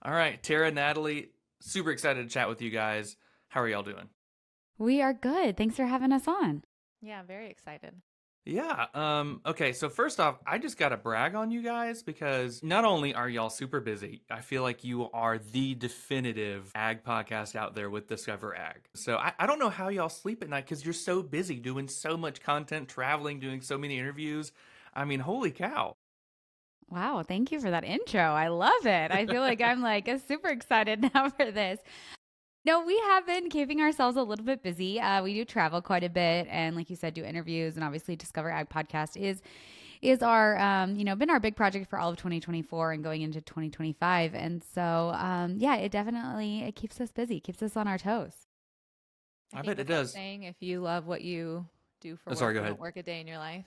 All right, Tara, Natalie, super excited to chat with you guys. How are y'all doing? We are good. Thanks for having us on. Yeah, very excited. Yeah, okay, so first off, I just gotta brag on you guys because not only are y'all super busy, I feel like you are the definitive ag podcast out there with Discover Ag. So I don't know how y'all sleep at night because you're so busy doing so much content, traveling, doing so many interviews. I mean, holy cow. Wow, thank you for that intro. I love it. I feel like I'm like super excited now for this. No, we have been keeping ourselves a little bit busy. We do travel quite a bit, and like you said, do interviews, and obviously, Discover Ag podcast is our been our big project for all of 2024 and going into 2025. And so yeah, it keeps us busy, keeps us on our toes. I I think bet it what's that does. saying? If you love what you do for Oh, work, sorry, go you ahead. won't work a day in your life.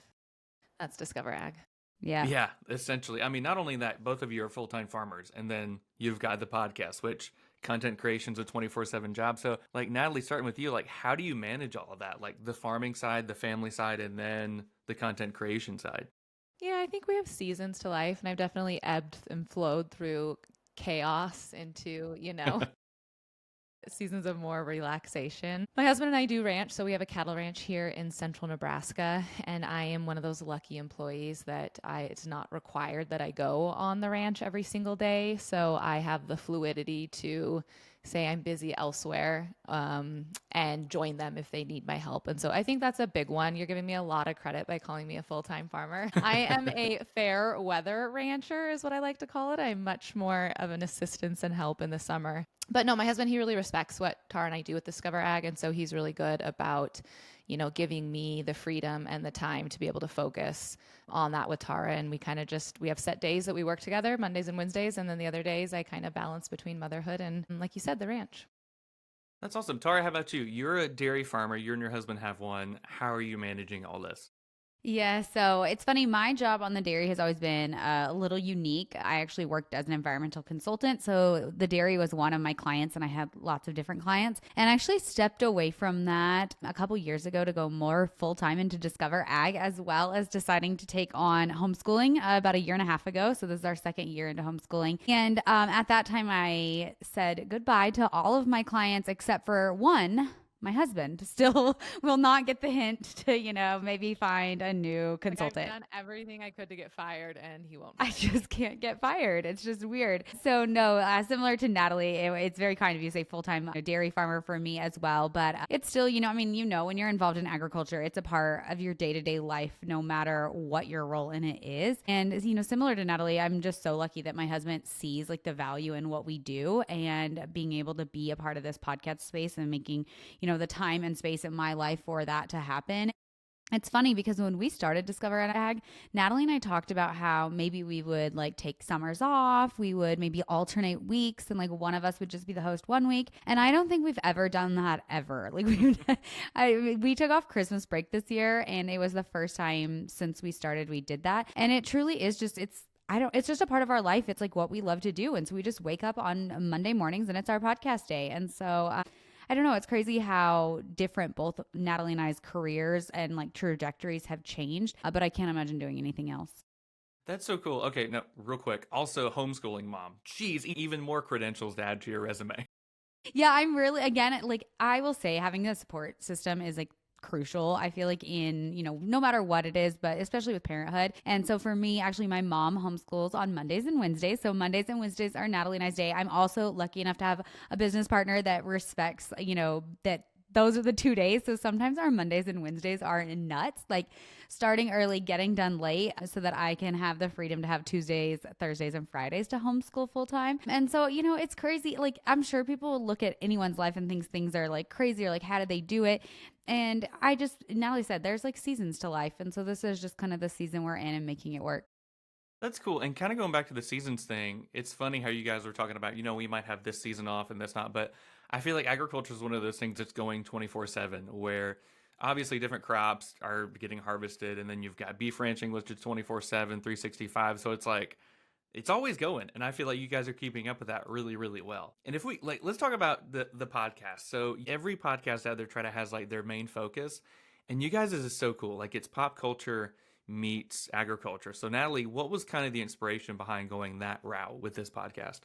That's Discover Ag. Yeah. Yeah, essentially. I mean, not only that, both of you are full time farmers, and then you've got the podcast, which content creation's a 24/7 job. So, like, Natalie, starting with you, like, how do you manage all of that? Like, the farming side, the family side, and then the content creation side? Yeah, I think we have seasons to life, and I've definitely ebbed and flowed through chaos into, seasons of more relaxation. My husband and I do ranch, so we have a cattle ranch here in central Nebraska, and I am one of those lucky employees that it's not required that I go on the ranch every single day, so I have the fluidity to say I'm busy elsewhere and join them if they need my help. And so I think that's a big one. You're giving me a lot of credit by calling me a full-time farmer. I am a fair weather rancher is what I like to call it. I'm much more of an assistance and help in the summer. But no, my husband, he really respects what Tara and I do with Discover Ag. And so he's really good about, giving me the freedom and the time to be able to focus on that with Tara. And we kind of we have set days that we work together, Mondays and Wednesdays. And then the other days I kind of balance between motherhood and, like you said, the ranch. That's awesome. Tara, how about you? You're a dairy farmer. You and your husband have one. How are you managing all this? Yeah, so it's funny. My job on the dairy has always been a little unique. I actually worked as an environmental consultant. So the dairy was one of my clients, and I had lots of different clients. And I actually stepped away from that a couple years ago to go more full time into Discover Ag, as well as deciding to take on homeschooling about a year and a half ago. So this is our second year into homeschooling. And at that time, I said goodbye to all of my clients except for one. My husband still will not get the hint to, maybe find a new Like I've consultant. done everything I could to get fired and he won't I fire me. just can't get fired. It's just weird. So no, similar to Natalie, it's very kind of you to say full-time dairy farmer for me as well. But it's still, when you're involved in agriculture, it's a part of your day-to-day life, no matter what your role in it is. And, similar to Natalie, I'm just so lucky that my husband sees like the value in what we do and being able to be a part of this podcast space and making, the time and space in my life for that to happen. It's funny because when we started Discover Ag, Natalie and I talked about how maybe we would like take summers off. We would maybe alternate weeks and like one of us would just be the host one week. And I don't think we've ever done that ever. Like we took off Christmas break this year and it was the first time since we started we did that. And it truly is just, it's just a part of our life. It's like what we love to do. And so we just wake up on Monday mornings and it's our podcast day. And so, I don't know. It's crazy how different both Natalie and I's careers and like trajectories have changed, but I can't imagine doing anything else. That's so cool. Okay, no, real quick. Also, homeschooling mom. Jeez, even more credentials to add to your resume. Yeah, I'm really, again, like I will say having a support system is like crucial. I feel like in, no matter what it is, but especially with parenthood. And so for me, actually, my mom homeschools on Mondays and Wednesdays. So Mondays and Wednesdays are Natalie and I's day. I'm also lucky enough to have a business partner that respects, that those are the 2 days. So sometimes our Mondays and Wednesdays are nuts, like starting early, getting done late so that I can have the freedom to have Tuesdays, Thursdays, and Fridays to homeschool full time. And so, it's crazy. Like, I'm sure people will look at anyone's life and think things are like crazy or like, how did they do it? And Natalie said, there's like seasons to life. And so this is just kind of the season we're in and making it work. That's cool. And kind of going back to the seasons thing, it's funny how you guys were talking about, we might have this season off and this not, but I feel like agriculture is one of those things that's going 24/7 where obviously different crops are getting harvested and then you've got beef ranching which is 24/7, 365. So it's like it's always going and I feel like you guys are keeping up with that really really well. And if we like let's talk about the podcast. So every podcast out there try to has like their main focus and you guys is so cool. Like it's pop culture meets agriculture. So Natalie, what was kind of the inspiration behind going that route with this podcast?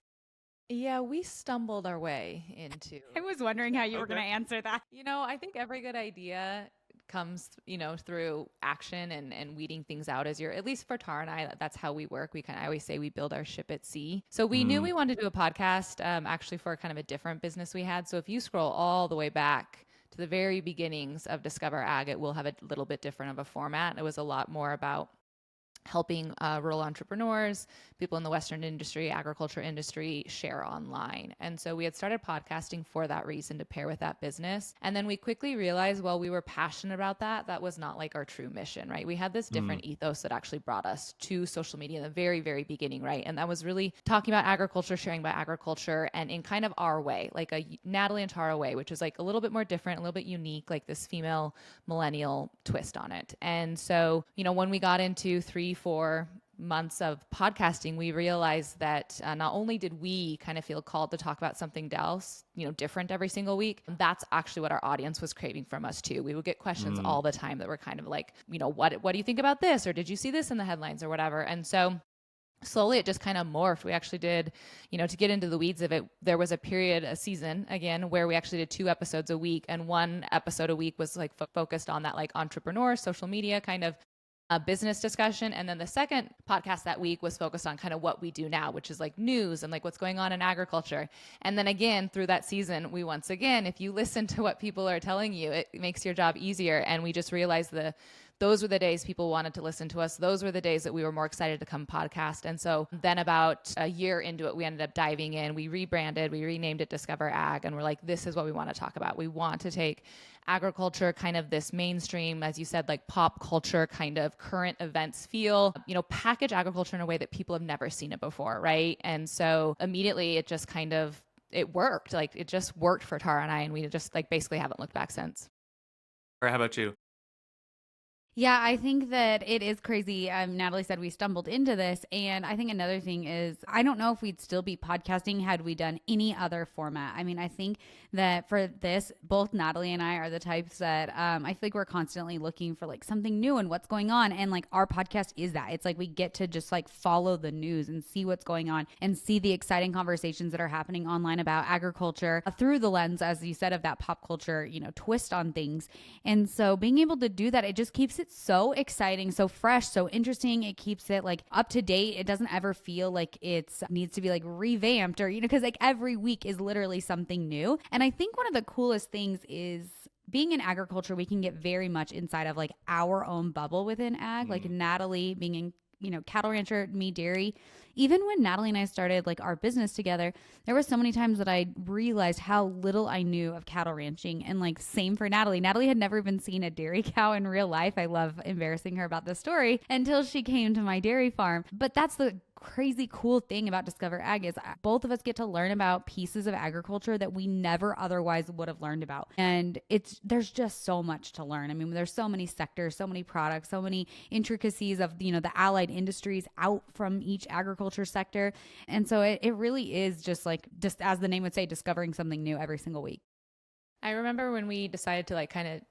Yeah, we stumbled our way into. I was wondering how you were Okay. going to answer that. I think every good idea comes, through action and weeding things out as at least for Tara and I, that's how we work. I always say we build our ship at sea. So we knew Mm, we wanted to do a podcast, actually for kind of a different business we had. So if you scroll all the way back to the very beginnings of Discover Ag, it will have a little bit different of a format. It was a lot more about helping rural entrepreneurs, people in the Western industry, agriculture industry share online. And so we had started podcasting for that reason to pair with that business. And then we quickly realized while we were passionate about that, that was not like our true mission, right? We had this mm, different ethos that actually brought us to social media in the very, very beginning, right? And that was really talking about agriculture, sharing about agriculture, and in kind of our way, like a Natalie and Tara way, which is like a little bit more different, a little bit unique, like this female millennial twist on it. And so, when we got into 3-4 months of podcasting, we realized that not only did we kind of feel called to talk about something else, different every single week, that's actually what our audience was craving from us too. We would get questions mm. all the time that were kind of like, what do you think about this? Or did you see this in the headlines or whatever? And so slowly it just kind of morphed. We actually did, to get into the weeds of it, there was a season again, where we actually did 2 episodes a week, and 1 episode a week was like focused on that like entrepreneur, social media kind of a business discussion. And then the second podcast that week was focused on kind of what we do now, which is like news and like what's going on in agriculture. And then again, through that season, we once again, if you listen to what people are telling you, it makes your job easier. And we just realized those were the days people wanted to listen to us. Those were the days that we were more excited to come podcast. And so then about a year into it, we ended up diving in. We rebranded, we renamed it Discover Ag. And we're like, this is what we want to talk about. We want to take agriculture, kind of this mainstream, as you said, like pop culture kind of current events feel, package agriculture in a way that people have never seen it before, right? And so immediately it worked. Like it just worked for Tara and I, and we just like basically haven't looked back since. Or how about you? Yeah, I think that it is crazy. Natalie said we stumbled into this. And I think another thing is, I don't know if we'd still be podcasting had we done any other format. I mean, I think that for this, both Natalie and I are the types that I feel like we're constantly looking for like something new and what's going on. And like our podcast is that. It's like we get to just like follow the news and see what's going on and see the exciting conversations that are happening online about agriculture through the lens, as you said, of that pop culture, twist on things. And so being able to do that, it just keeps it so exciting, so fresh, so interesting. It keeps it like up to date. It doesn't ever feel like it's needs to be like revamped or, because like every week is literally something new. And I think one of the coolest things is being in agriculture, we can get very much inside of like our own bubble within ag, like Natalie being in cattle rancher, me dairy. Even when Natalie and I started like our business together, there were so many times that I realized how little I knew of cattle ranching. And like same for Natalie. Natalie had never even seen a dairy cow in real life. I love embarrassing her about this story until she came to my dairy farm. But that's the crazy cool thing about Discover Ag is both of us get to learn about pieces of agriculture that we never otherwise would have learned about. And there's just so much to learn. I mean, there's so many sectors, so many products, so many intricacies of, the allied industries out from each agriculture sector. And so it really is just as the name would say, discovering something new every single week. I remember when we decided to like kind of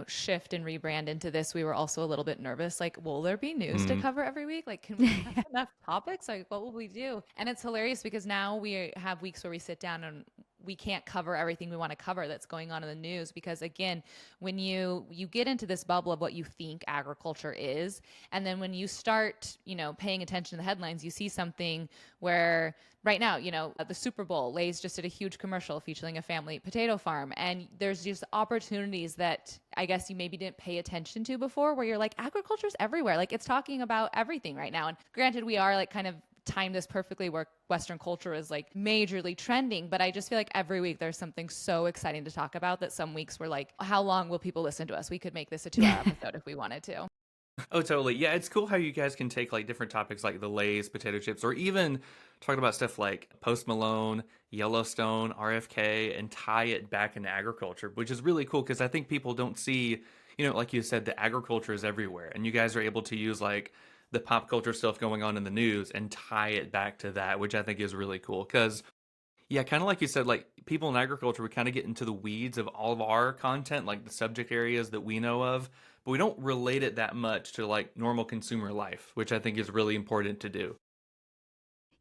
shift and rebrand into this, we were also a little bit nervous. Like, will there be news to cover every week? Like, can we have enough topics? Like, what will we do? And it's hilarious because now we have weeks where we sit down and we can't cover everything we want to cover that's going on in the news, because again, when you get into this bubble of what you think agriculture is, and then when you start paying attention to the headlines, you see something where right now the Super Bowl, Lay's just did a huge commercial featuring a family potato farm, and there's just opportunities that I guess you maybe didn't pay attention to before, where you're like, agriculture's everywhere, like it's talking about everything right now. And granted, we are like kind of time this perfectly where Western culture is like majorly trending, but I just feel like every week there's something so exciting to talk about that some weeks we're like, how long will people listen to us? We could make this a 2-hour episode if we wanted to. Oh, totally. Yeah, it's cool how you guys can take like different topics like the Lay's potato chips, or even talking about stuff like Post Malone, Yellowstone, RFK, and tie it back into agriculture, which is really cool because I think people don't see, like you said, the agriculture is everywhere, and you guys are able to use like the pop culture stuff going on in the news and tie it back to that, which I think is really cool. Because, yeah, kind of like you said, like people in agriculture, we kind of get into the weeds of all of our content, like the subject areas that we know of, but we don't relate it that much to like normal consumer life, which I think is really important to do.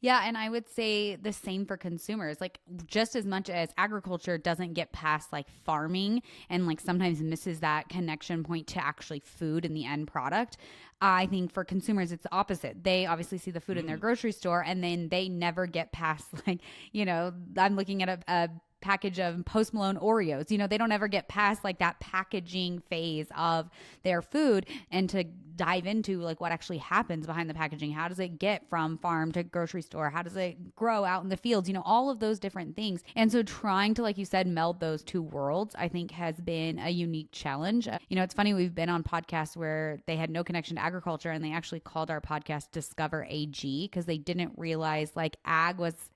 Yeah, and I would say the same for consumers. Like just as much as agriculture doesn't get past like farming and like sometimes misses that connection point to actually food and the end product, I think for consumers it's the opposite. They obviously see the food in their Mm. grocery store and then they never get past like, I'm looking at a package of Post Malone Oreos. They don't ever get past like that packaging phase of their food and to dive into like what actually happens behind the packaging. How does it get from farm to grocery store? How does it grow out in the fields? All of those different things. And so trying to, like you said, meld those two worlds, I think has been a unique challenge. It's funny, we've been on podcasts where they had no connection to agriculture and they actually called our podcast Discover AG because they didn't realize like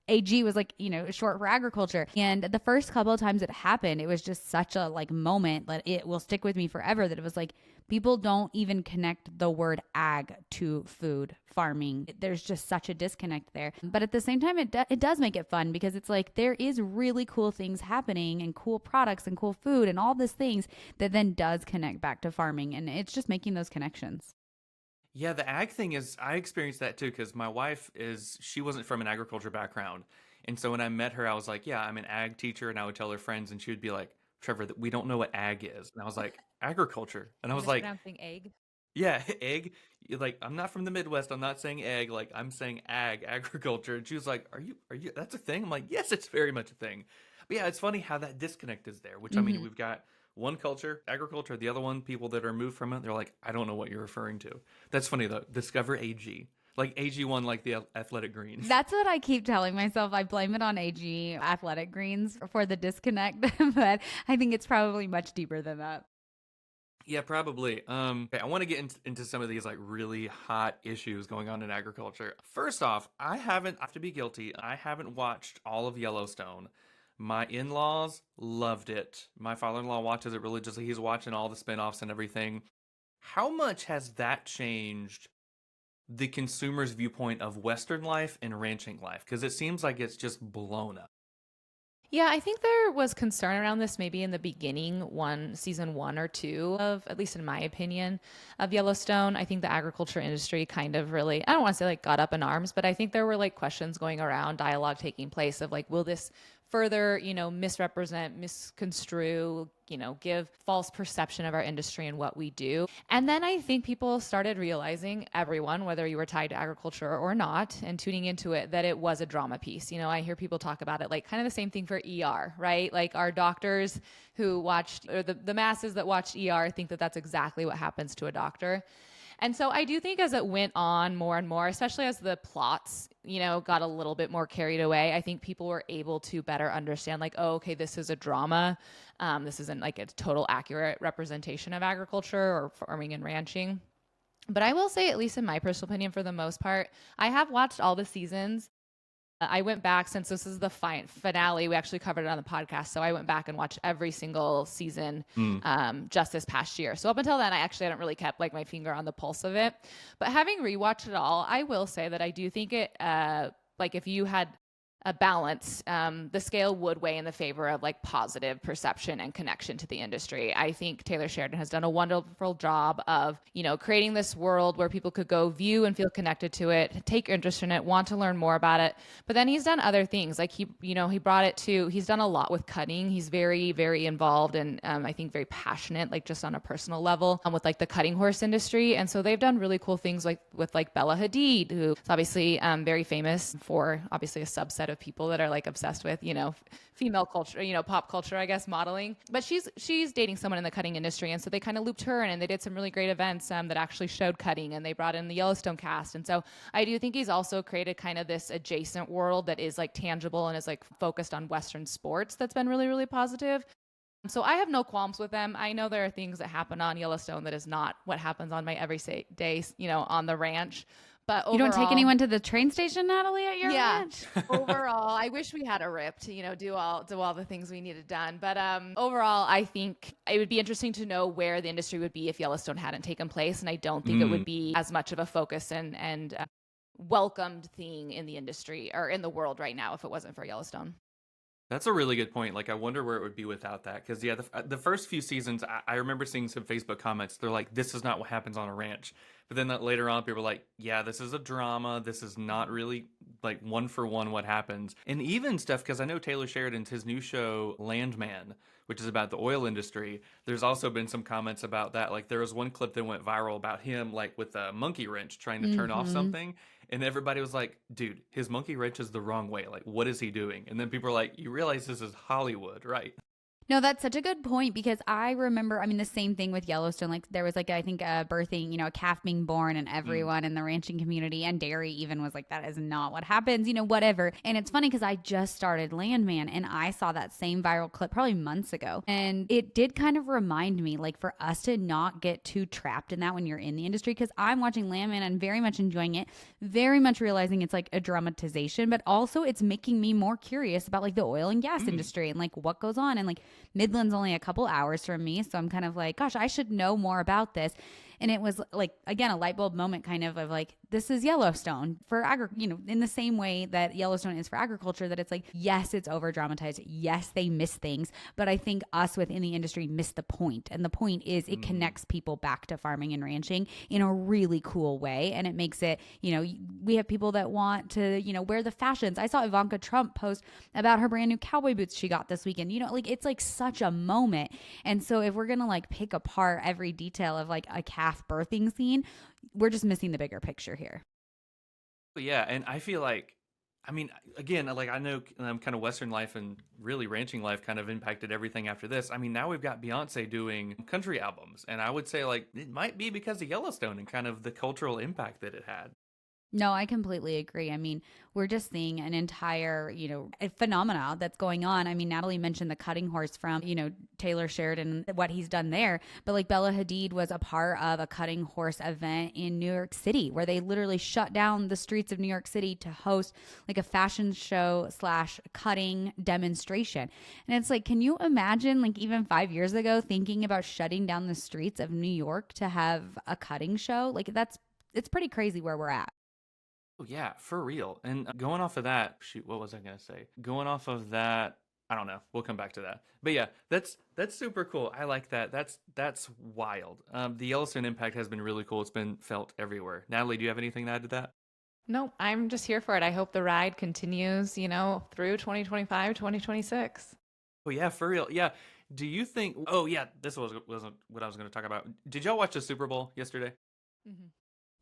AG was like, short for agriculture. And the first couple of times it happened, it was just such a like moment that it will stick with me forever that it was like, people don't even connect the word ag to food farming. There's just such a disconnect there. But at the same time, it does make it fun because it's like there is really cool things happening and cool products and cool food and all these things that then does connect back to farming. And it's just making those connections. Yeah, the ag thing is, I experienced that too because my wife she wasn't from an agriculture background. And so when I met her, I was like, yeah, I'm an ag teacher. And I would tell her friends, and she would be like, Trevor, we don't know what ag is. And I was like, agriculture. And I was like, Mispronouncing egg. yeah, egg. Like, I'm not from the Midwest. I'm not saying egg. Like, I'm saying agriculture. And she was like, are you, that's a thing? I'm like, yes, it's very much a thing. But yeah, it's funny how that disconnect is there, which I mean, we've got one culture, agriculture, the other one, people that are moved from it. They're like, I don't know what you're referring to. That's funny though. Discover AG. Like AG1, like the athletic greens. That's what I keep telling myself. I blame it on AG athletic greens for the disconnect, but I think it's probably much deeper than that. Yeah, probably. Okay, I want to get into some of these like really hot issues going on in agriculture. First off, I have to be guilty. I haven't watched all of Yellowstone. My in-laws loved it. My father-in-law watches it religiously. He's watching all the spinoffs and everything. How much has that changed the consumer's viewpoint of Western life and ranching life? Because it seems like it's just blown up. Yeah, I think there was concern around this maybe in the beginning, season 1 or 2 of, at least in my opinion, of Yellowstone. I think the agriculture industry kind of really, I don't want to say like got up in arms, but I think there were like questions going around, dialogue taking place of like, will this further, misrepresent, misconstrue, give false perception of our industry and what we do. And then I think people started realizing, everyone, whether you were tied to agriculture or not, and tuning into it, that it was a drama piece. I hear people talk about it like kind of the same thing for ER, right? Like our doctors who watched, or the masses that watched ER think that that's exactly what happens to a doctor. And so I do think as it went on more and more, especially as the plots, got a little bit more carried away, I think people were able to better understand like, oh, okay, this is a drama. This isn't like a total accurate representation of agriculture or farming and ranching. But I will say, at least in my personal opinion, for the most part, I have watched all the seasons. I went back, since this is the finale, we actually covered it on the podcast. So I went back and watched every single season just this past year. So up until then, I actually hadn't really kept like my finger on the pulse of it. But having rewatched it all, I will say that I do think it, like if you had a balance, the scale would weigh in the favor of like positive perception and connection to the industry. I think Taylor Sheridan has done a wonderful job of, creating this world where people could go view and feel connected to it, take interest in it, want to learn more about it. But then he's done other things. Like he brought it to, he's done a lot with cutting. He's very, very involved and I think very passionate, like just on a personal level with like the cutting horse industry. And so they've done really cool things like with like Bella Hadid, who is obviously very famous for obviously a subset of people that are like obsessed with, female culture, pop culture, I guess, modeling. But she's dating someone in the cutting industry. And so they kind of looped her in and they did some really great events that actually showed cutting, and they brought in the Yellowstone cast. And so I do think he's also created kind of this adjacent world that is like tangible and is like focused on Western sports. That's been really, really positive. So I have no qualms with them. I know there are things that happen on Yellowstone that is not what happens on my everyday day, on the ranch. But overall, you don't take anyone to the train station, Natalie, at your ranch? Overall, I wish we had a RIP to, do all the things we needed done. But overall, I think it would be interesting to know where the industry would be if Yellowstone hadn't taken place. And I don't think it would be as much of a focus and welcomed thing in the industry or in the world right now if it wasn't for Yellowstone. That's a really good point. Like, I wonder where it would be without that. Because, yeah, the first few seasons, I remember seeing some Facebook comments. They're like, this is not what happens on a ranch. But then later on, people were like, yeah, this is a drama. This is not really like one for one what happens. And even stuff, because I know Taylor Sheridan's his new show, Landman, which is about the oil industry. There's also been some comments about that. Like, there was one clip that went viral about him, like, with a monkey wrench trying to turn off something. And everybody was like, dude, his monkey wrench is the wrong way. Like, what is he doing? And then people are like, you realize this is Hollywood, right? No, that's such a good point because I remember, I mean, the same thing with Yellowstone. Like there was like, I think birthing, a calf being born and everyone in the ranching community and dairy even was like, that is not what happens, whatever. And it's funny because I just started Landman and I saw that same viral clip probably months ago. And it did kind of remind me like for us to not get too trapped in that when you're in the industry, because I'm watching Landman and very much enjoying it, very much realizing it's like a dramatization, but also it's making me more curious about like the oil and gas industry and like what goes on. And like Midland's only a couple hours from me. So I'm kind of like, gosh, I should know more about this. And it was like, again, a light bulb moment kind of like, this is Yellowstone for in the same way that Yellowstone is for agriculture, that it's like, yes, it's over dramatized. Yes, they miss things. But I think us within the industry miss the point. And the point is it connects people back to farming and ranching in a really cool way. And it makes it, we have people that want to, wear the fashions. I saw Ivanka Trump post about her brand new cowboy boots she got this weekend. Like it's like such a moment. And so if we're going to like pick apart every detail of like a calf birthing scene, we're just missing the bigger picture here. Yeah, and I feel like, I mean, again, like I know kind of Western life and really ranching life kind of impacted everything after this. I mean, now we've got Beyonce doing country albums, and I would say like it might be because of Yellowstone and kind of the cultural impact that it had. No, I completely agree. I mean, we're just seeing an entire, a phenomena that's going on. I mean, Natalie mentioned the cutting horse from, Taylor Sheridan, what he's done there. But like Bella Hadid was a part of a cutting horse event in New York City where they literally shut down the streets of New York City to host like a fashion show / cutting demonstration. And it's like, can you imagine like even 5 years ago thinking about shutting down the streets of New York to have a cutting show? Like it's pretty crazy where we're at. Oh, yeah, for real. And going off of that, shoot, what was I going to say? Going off of that, I don't know. We'll come back to that. But yeah, that's super cool. I like that. That's wild. The Yellowstone impact has been really cool. It's been felt everywhere. Natalie, do you have anything to add to that? No, I'm just here for it. I hope the ride continues, through 2025, 2026. Oh, yeah, for real. Yeah. Do you think, oh, yeah, this wasn't what I was going to talk about. Did y'all watch the Super Bowl yesterday? Mm-hmm.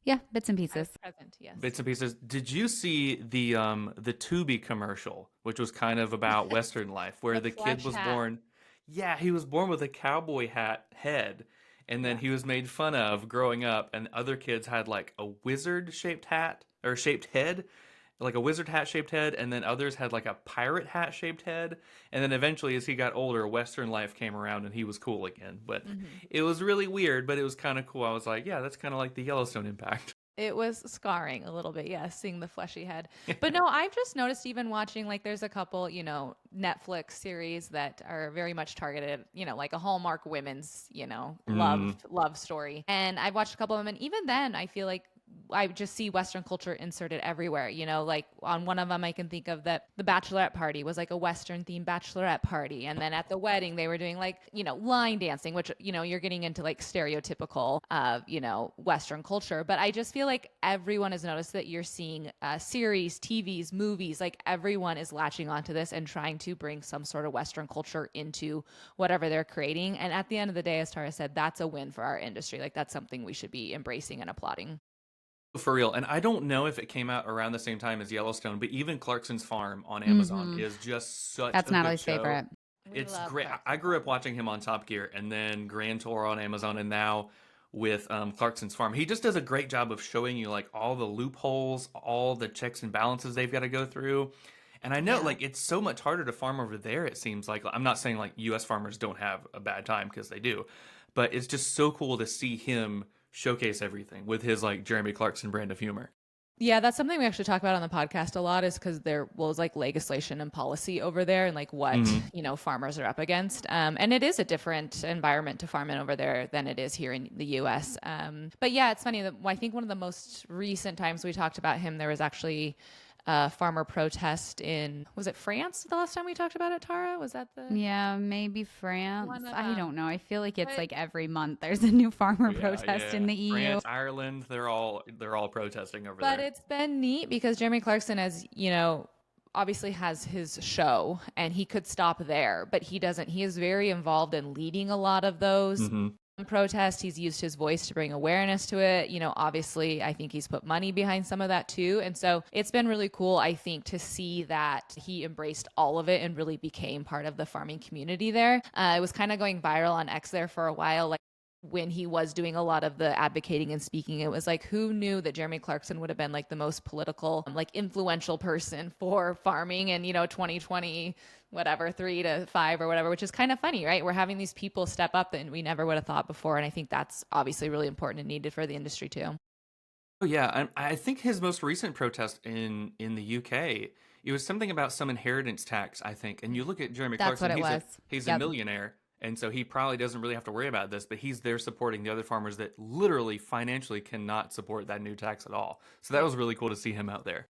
Yeah, bits and pieces. Present, yes. Bits and pieces. Did you see the Tubi commercial, which was kind of about Western life, where the kid was born? Yeah, he was born with a cowboy hat head, and then he was made fun of growing up, and other kids had like a wizard shaped hat or shaped head, like a wizard hat shaped head, and then others had like a pirate hat shaped head. And then eventually, as he got older, Western life came around and he was cool again. But it was really weird, but it was kind of cool. I was like, yeah, that's kind of like the Yellowstone impact. It was scarring a little bit, yes, seeing the fleshy head. But no, I've just noticed even watching, like there's a couple, Netflix series that are very much targeted, like a Hallmark women's, love story. And I've watched a couple of them. And even then, I feel like I just see Western culture inserted everywhere, like on one of them, I can think of that the bachelorette party was like a Western themed bachelorette party. And then at the wedding, they were doing like, line dancing, which, you're getting into like stereotypical, Western culture. But I just feel like everyone has noticed that you're seeing series, TVs, movies, like everyone is latching onto this and trying to bring some sort of Western culture into whatever they're creating. And at the end of the day, as Tara said, that's a win for our industry. Like that's something we should be embracing and applauding. For real. And I don't know if it came out around the same time as Yellowstone, but even Clarkson's Farm on Amazon is just such That's a Natalie's good show. favorite. It's great. I grew up watching him on Top Gear and then Grand Tour on Amazon and now with Clarkson's Farm. He just does a great job of showing you like all the loopholes, all the checks and balances they've got to go through. And I know like it's so much harder to farm over there, it seems like. I'm not saying like US farmers don't have a bad time because they do, but it's just so cool to see him showcase everything with his like Jeremy Clarkson brand of humor. Yeah, that's something we actually talk about on the podcast a lot is because there was like legislation and policy over there and like what, farmers are up against. And it is a different environment to farm in over there than it is here in the US. But yeah, it's funny that I think one of the most recent times we talked about him, there was actually farmer protest in, was it France the last time we talked about it, Tara? Was that the? Yeah, maybe France. One of I don't know. I feel like it's but- like every month there's a new farmer Yeah, protest in yeah. the EU. France, Ireland, they're all protesting over But there. it's been neat because Jeremy Clarkson, as you know, obviously has his show and he could stop there, but he doesn't. He is very involved in leading a lot of those protests. He's used his voice to bring awareness to it. You know, obviously, I think he's put money behind some of that too. And so it's been really cool, I think, to see that he embraced all of it and really became part of the farming community there. It was kind of going viral on X there for a while. Like, when he was doing a lot of the advocating and speaking, it was like, who knew that Jeremy Clarkson would have been like the most political, like influential person for farming in, 2020, whatever, 3 to 5 or whatever, which is kind of funny, right? We're having these people step up that we never would have thought before. And I think that's obviously really important and needed for the industry too. Oh yeah, I think his most recent protest in the UK, it was something about some inheritance tax, I think. And you look at Jeremy That's Clarkson, what it was. he's Yep. a millionaire, and so he probably doesn't really have to worry about this, but he's there supporting the other farmers that literally financially cannot support that new tax at all. So that was really cool to see him out there.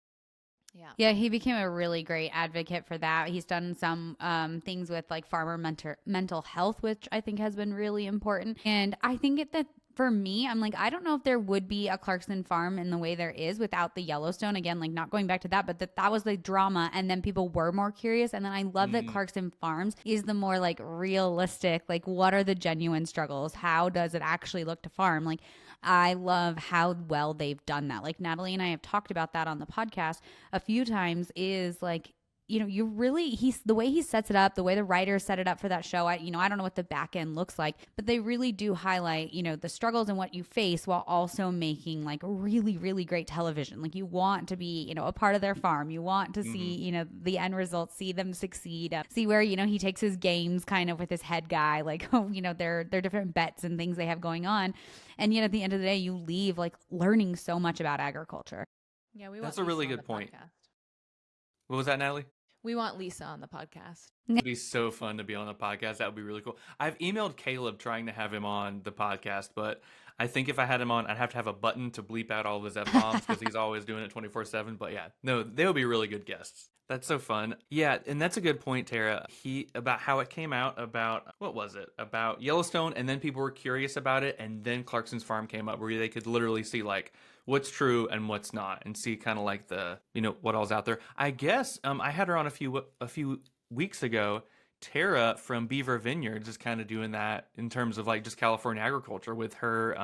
Yeah, he became a really great advocate for that. He's done some things with like farmer mental health, which I think has been really important. And I think that for me, I'm like, I don't know if there would be a Clarkson farm in the way there is without the Yellowstone. Again, like not going back to that, but that was the drama. And then people were more curious. And then I love that Clarkson Farms is the more like realistic, like what are the genuine struggles? How does it actually look to farm? Like, I love how well they've done that. Like Natalie and I have talked about that on the podcast a few times is like, you really, the way he sets it up, the way the writers set it up for that show, I don't know what the back end looks like, but they really do highlight, the struggles and what you face while also making like really, really great television. Like you want to be, a part of their farm. You want to see, the end result, see them succeed, see where, he takes his games kind of with his head guy, like, their different bets and things they have going on. And yet at the end of the day, you leave like learning so much about agriculture. Yeah, That's a really good point. What was that, Natalie? We want Lisa on the podcast. It'd be so fun to be on the podcast. That would be really cool. I've emailed Caleb trying to have him on the podcast, but I think if I had him on, I'd have to have a button to bleep out all of his F-bombs because he's always doing it 24/7. But yeah, no, they would be really good guests. That's so fun. Yeah, and that's a good point, Tara. About how it came out about, what was it? About Yellowstone, and then people were curious about it, and then Clarkson's Farm came up where they could literally see like what's true and what's not, and see kind of like the, what all's out there. I guess I had her on a few weeks ago. Tara from Beaver Vineyards is kind of doing that in terms of like just California agriculture with her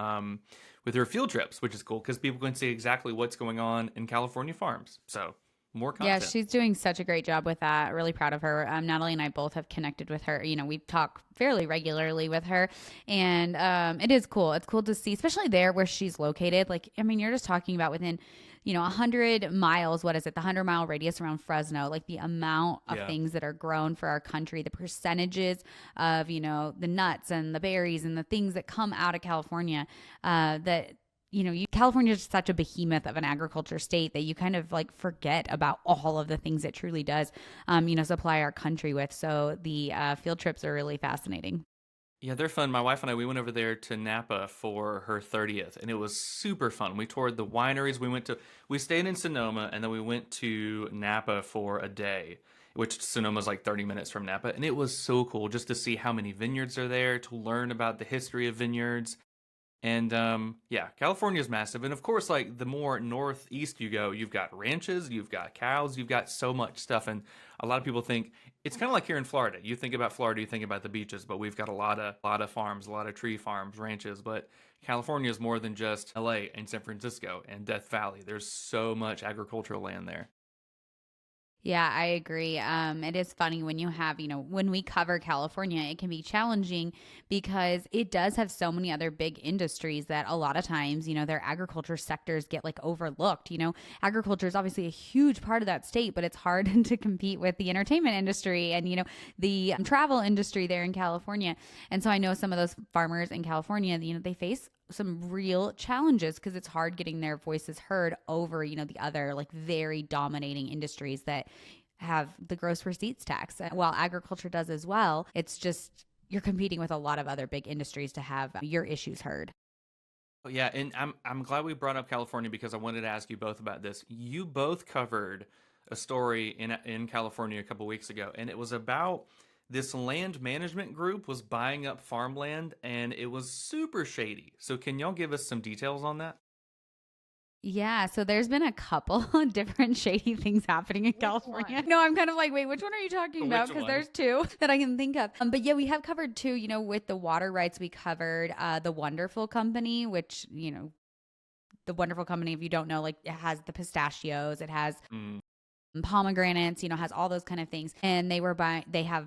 field trips, which is cool because people can see exactly what's going on in California farms. So more content. Yeah, she's doing such a great job with that. Really proud of her. Natalie and I both have connected with her. We talk fairly regularly with her, and it is cool. It's cool to see, especially there where she's located. Like, I mean, you're just talking about within 100 miles, what is it, the 100-mile radius around Fresno, like the amount of things that are grown for our country, the percentages of, the nuts and the berries and the things that come out of California that, California is such a behemoth of an agriculture state that you kind of like forget about all of the things it truly does, supply our country with. So the field trips are really fascinating. Yeah, they're fun. My wife and I, we went over there to Napa for her 30th, and it was super fun. We toured the wineries. We stayed in Sonoma, and then we went to Napa for a day, which Sonoma's like 30 minutes from Napa. And it was so cool just to see how many vineyards are there, to learn about the history of vineyards. And yeah, California is massive. And of course, like the more northeast you go, you've got ranches, you've got cows, you've got so much stuff. And a lot of people think it's kind of like here in Florida. You think about Florida, you think about the beaches, but we've got a lot of farms, a lot of tree farms, ranches. But California is more than just LA and San Francisco and Death Valley. There's so much agricultural land there. Yeah, I agree. It is funny when you have, when we cover California, it can be challenging because it does have so many other big industries that a lot of times, their agriculture sectors get like overlooked. Agriculture is obviously a huge part of that state, but it's hard to compete with the entertainment industry and, the travel industry there in California. And so I know some of those farmers in California, they face some real challenges because it's hard getting their voices heard over, the other like very dominating industries that have the gross receipts tax. While agriculture does as well, it's just you're competing with a lot of other big industries to have your issues heard. Yeah, and I'm glad we brought up California because I wanted to ask you both about this. You both covered a story in California a couple weeks ago, and it was about this land management group was buying up farmland, and it was super shady. So can y'all give us some details on that? Yeah, so there's been a couple different shady things happening in California. one? No, I'm kind of like, wait, which one are you talking about? Which Because one? there's two that I can think of. But yeah, we have covered two. With the water rights, we covered the Wonderful Company, which the Wonderful Company, if you don't know, like it has the pistachios, it has Mm, pomegranates, has all those kind of things. And they have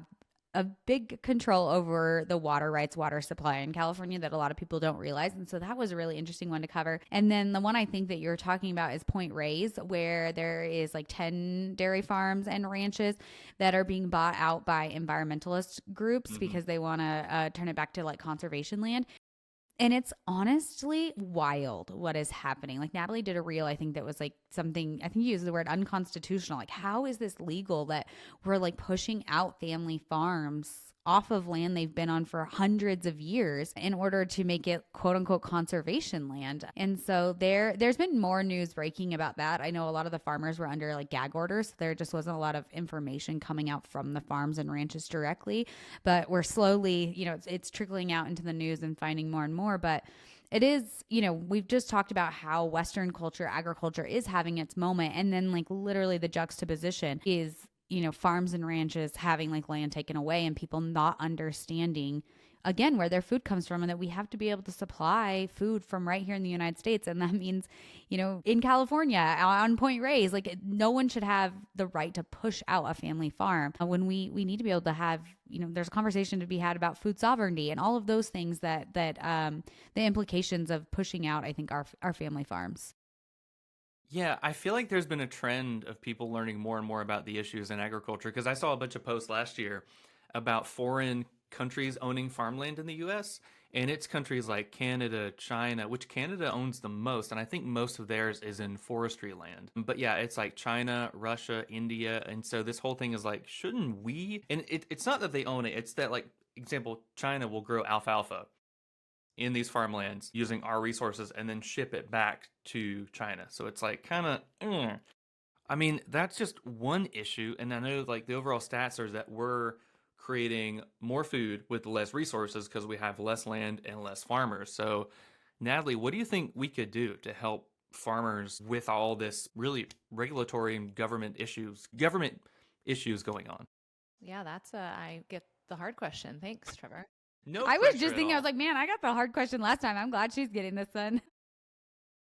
a big control over the water rights, water supply in California that a lot of people don't realize. And so that was a really interesting one to cover. And then the one I think that you're talking about is Point Reyes, where there is like 10 dairy farms and ranches that are being bought out by environmentalist groups mhm. because they want to turn it back to like conservation land. And it's honestly wild what is happening. Like Natalie did a reel, I think that was like something, I think you used the word unconstitutional. Like, how is this legal that we're like pushing out family farms off of land they've been on for hundreds of years in order to make it quote unquote conservation land? And so there's been more news breaking about that. I know a lot of the farmers were under like gag orders. So there just wasn't a lot of information coming out from the farms and ranches directly, but we're slowly, it's trickling out into the news and finding more and more. But it is, we've just talked about how Western culture, agriculture is having its moment. And then, like, literally the juxtaposition is, farms and ranches having like land taken away and people not understanding again where their food comes from, and that we have to be able to supply food from right here in the United States. And that means, in California on Point Reyes, like no one should have the right to push out a family farm when we need to be able to have, there's a conversation to be had about food sovereignty and all of those things that the implications of pushing out, I think, our family farms. Yeah, I feel like there's been a trend of people learning more and more about the issues in agriculture because I saw a bunch of posts last year about foreign countries owning farmland in the US. And it's countries like Canada, China, which Canada owns the most. And I think most of theirs is in forestry land. But yeah, it's like China, Russia, India. And so this whole thing is like, shouldn't we? And it's not that they own it, it's that, like, example, China will grow alfalfa in these farmlands using our resources and then ship it back to China. So it's like kind of, I mean, that's just one issue. And I know like the overall stats are that we're creating more food with less resources because we have less land and less farmers. So, Natalie, what do you think we could do to help farmers with all this really regulatory and government issues going on? Yeah, I get the hard question. Thanks, Trevor. No I was pressure just at thinking, I was all. like, man, I got the hard question last time. I'm glad she's getting this one.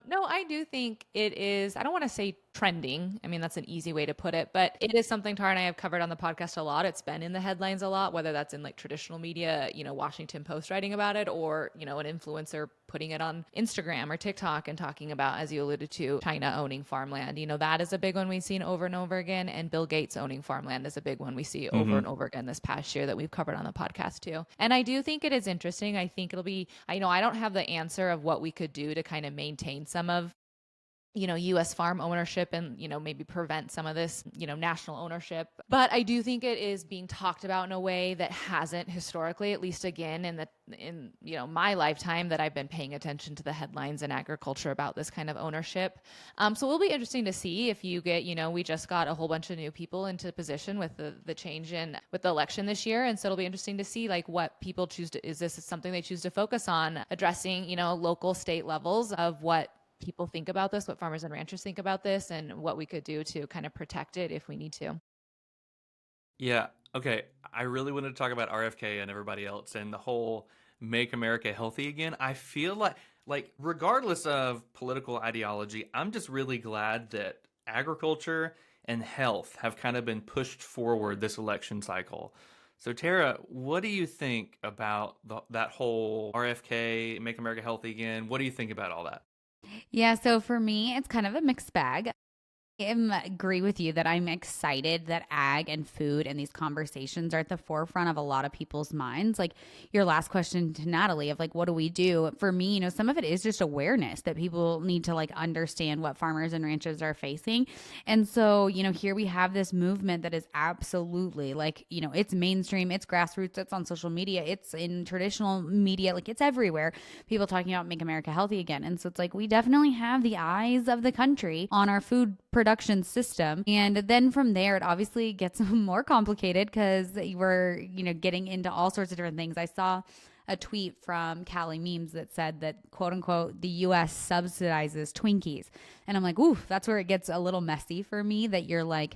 No, I do think it is, I don't want to say trending. I mean, that's an easy way to put it, but it is something Tara and I have covered on the podcast a lot. It's been in the headlines a lot, whether that's in like traditional media, Washington Post writing about it, or, an influencer putting it on Instagram or TikTok and talking about, as you alluded to, China owning farmland. That is a big one we've seen over and over again. And Bill Gates owning farmland is a big one we see over and over again this past year that we've covered on the podcast too. And I do think it is interesting. I think it'll be, I know I don't have the answer of what we could do to kind of maintain some of U.S. farm ownership and, maybe prevent some of this, national ownership. But I do think it is being talked about in a way that hasn't historically, at least again, in my lifetime that I've been paying attention to the headlines in agriculture about this kind of ownership. So it'll be interesting to see if you get, we just got a whole bunch of new people into position with the change with the election this year. And so it'll be interesting to see like what people choose to, is this something they choose to focus on addressing, local, state levels of what people think about this, what farmers and ranchers think about this, and what we could do to kind of protect it if we need to. Yeah. Okay. I really wanted to talk about RFK and everybody else and the whole make America healthy again. I feel like regardless of political ideology, I'm just really glad that agriculture and health have kind of been pushed forward this election cycle. So Tara, what do you think about that whole RFK, make America healthy again? What do you think about all that? Yeah, so for me, it's kind of a mixed bag. agree with you that I'm excited that ag and food and these conversations are at the forefront of a lot of people's minds. Like your last question to Natalie of like, what do we do? For me, some of it is just awareness that people need to like understand what farmers and ranchers are facing. And so, here we have this movement that is absolutely like, it's mainstream, it's grassroots, it's on social media, it's in traditional media, like it's everywhere. People talking about make America healthy again. And so it's like, we definitely have the eyes of the country on our food production system. And then from there, it obviously gets more complicated because we're, getting into all sorts of different things. I saw a tweet from Cali Memes that said that, quote unquote, the US subsidizes Twinkies. And I'm like, ooh, that's where it gets a little messy for me, that you're like,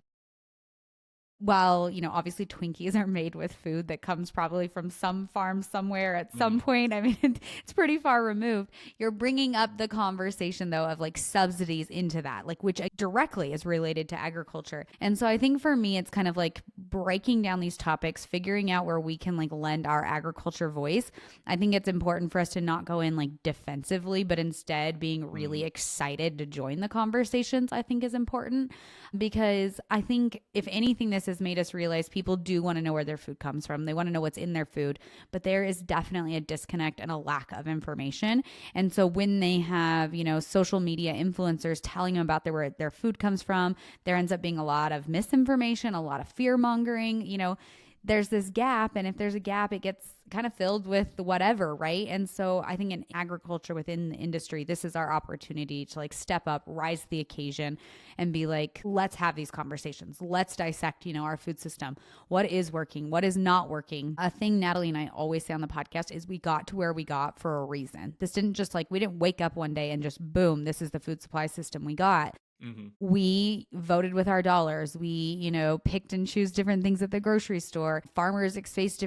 well, obviously Twinkies are made with food that comes probably from some farm somewhere at some point. I mean, it's pretty far removed. You're bringing up the conversation, though, of like subsidies into that, like which directly is related to agriculture. And so I think for me, it's kind of like breaking down these topics, figuring out where we can like lend our agriculture voice. I think it's important for us to not go in like defensively, but instead being really excited to join the conversations, I think is important, because I think if anything, this has made us realize people do want to know where their food comes from. They want to know what's in their food, but there is definitely a disconnect and a lack of information. And so when they have, social media influencers telling them about where their food comes from, there ends up being a lot of misinformation, a lot of fear mongering, there's this gap. And if there's a gap, it gets kind of filled with whatever, right? And so I think in agriculture within the industry, this is our opportunity to like step up, rise to the occasion, and be like, let's have these conversations. Let's dissect, our food system. What is working? What is not working? A thing Natalie and I always say on the podcast is we got to where we got for a reason. This didn't just like, we didn't wake up one day and just boom, this is the food supply system we got. We voted with our dollars. We, picked and choose different things at the grocery store. Farmers experience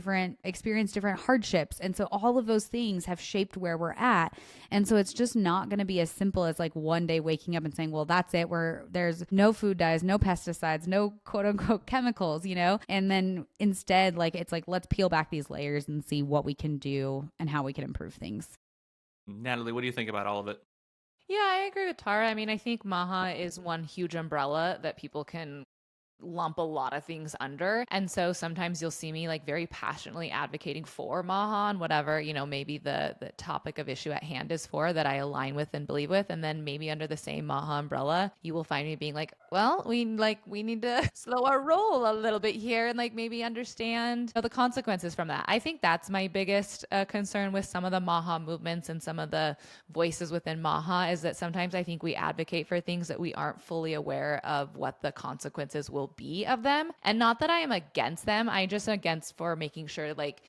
different hardships. And so all of those things have shaped where we're at. And so it's just not going to be as simple as like one day waking up and saying, well, that's it. There's no food dyes, no pesticides, no quote unquote chemicals, and then instead, like, it's like, let's peel back these layers and see what we can do and how we can improve things. Natalie, what do you think about all of it? Yeah, I agree with Tara. I mean, I think MAHA is one huge umbrella that people can lump a lot of things under. And so sometimes you'll see me like very passionately advocating for MAHA and whatever, maybe the topic of issue at hand is for, that I align with and believe with. And then maybe under the same MAHA umbrella, you will find me being like, well, we need to slow our roll a little bit here and like maybe understand the consequences from that. I think that's my biggest concern with some of the MAHA movements and some of the voices within MAHA, is that sometimes I think we advocate for things that we aren't fully aware of what the consequences will be of them. And not that I am against them, I just against for making sure like,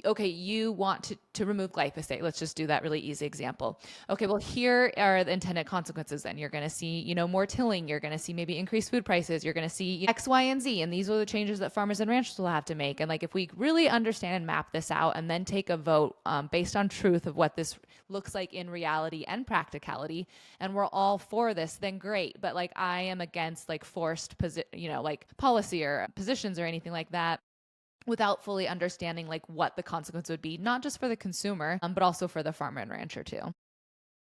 okay, you want to remove glyphosate. Let's just do that really easy example. Okay, well, here are the intended consequences then. You're going to see, more tilling. You're going to see maybe increased food prices. You're going to see X, Y, and Z. And these are the changes that farmers and ranchers will have to make. And like, if we really understand and map this out and then take a vote based on truth of what this looks like in reality and practicality, and we're all for this, then great. But like, I am against like forced, like policy or positions or anything like that, without fully understanding like what the consequence would be, not just for the consumer, but also for the farmer and rancher too.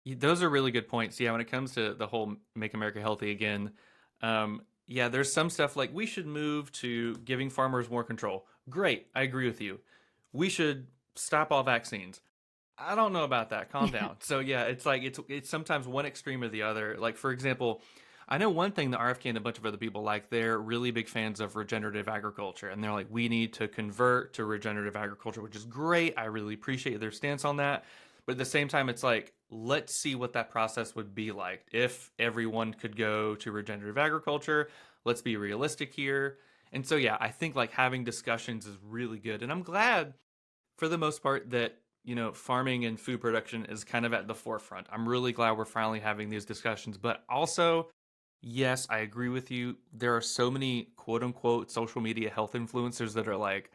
Those are really good points. Yeah, when it comes to the whole Make America Healthy Again, there's some stuff like we should move to giving farmers more control. Great, I agree with you. We should stop all vaccines. I don't know about that. Calm down. So yeah, it's like it's sometimes one extreme or the other. Like for example, I know one thing that RFK and a bunch of other people like, they're really big fans of regenerative agriculture. And they're like, we need to convert to regenerative agriculture, which is great. I really appreciate their stance on that. But at the same time, it's like, let's see what that process would be like if everyone could go to regenerative agriculture. Let's be realistic here. And so, yeah, I think like having discussions is really good. And I'm glad for the most part that, farming and food production is kind of at the forefront. I'm really glad we're finally having these discussions. But also, yes, I agree with you. There are so many quote unquote social media health influencers that are like,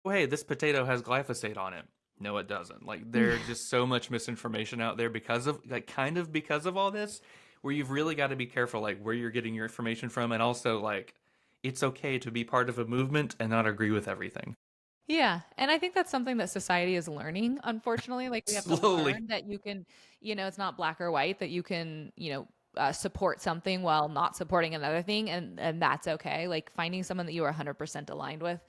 oh, hey, this potato has glyphosate on it. No, it doesn't. Like there's just so much misinformation out there because of all this, where you've really got to be careful like where you're getting your information from. And also like, it's okay to be part of a movement and not agree with everything. Yeah. And I think that's something that society is learning, unfortunately. Like we have to Slowly. learn that you can, it's not black or white, that you can, support something while not supporting another thing, and that's okay. Like finding someone that you are 100% aligned with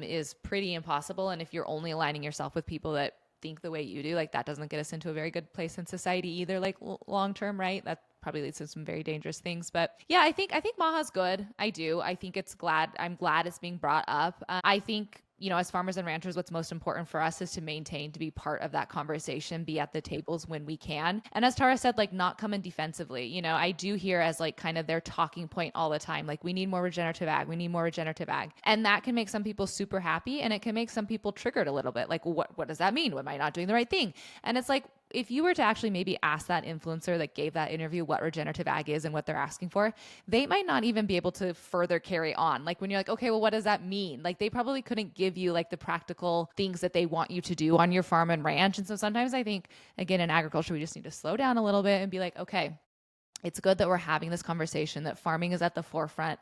is pretty impossible. And if you're only aligning yourself with people that think the way you do, like that doesn't get us into a very good place in society either, like long term, right? That probably leads to some very dangerous things. But yeah, I think Maha's good. I do. I think I'm glad it's being brought up. I think, as farmers and ranchers, what's most important for us is to maintain, to be part of that conversation, be at the tables when we can. And as Tara said, like not come in defensively. I do hear as like kind of their talking point all the time, like we need more regenerative ag. We need more regenerative ag. And that can make some people super happy, and it can make some people triggered a little bit. Like, what does that mean? Am I not doing the right thing? And it's like, if you were to actually maybe ask that influencer that gave that interview what regenerative ag is and what they're asking for, they might not even be able to further carry on. Like when you're like, okay, well, what does that mean? Like they probably couldn't give you like the practical things that they want you to do on your farm and ranch. And so sometimes I think, again, in agriculture, we just need to slow down a little bit and be like, okay, it's good that we're having this conversation, that farming is at the forefront.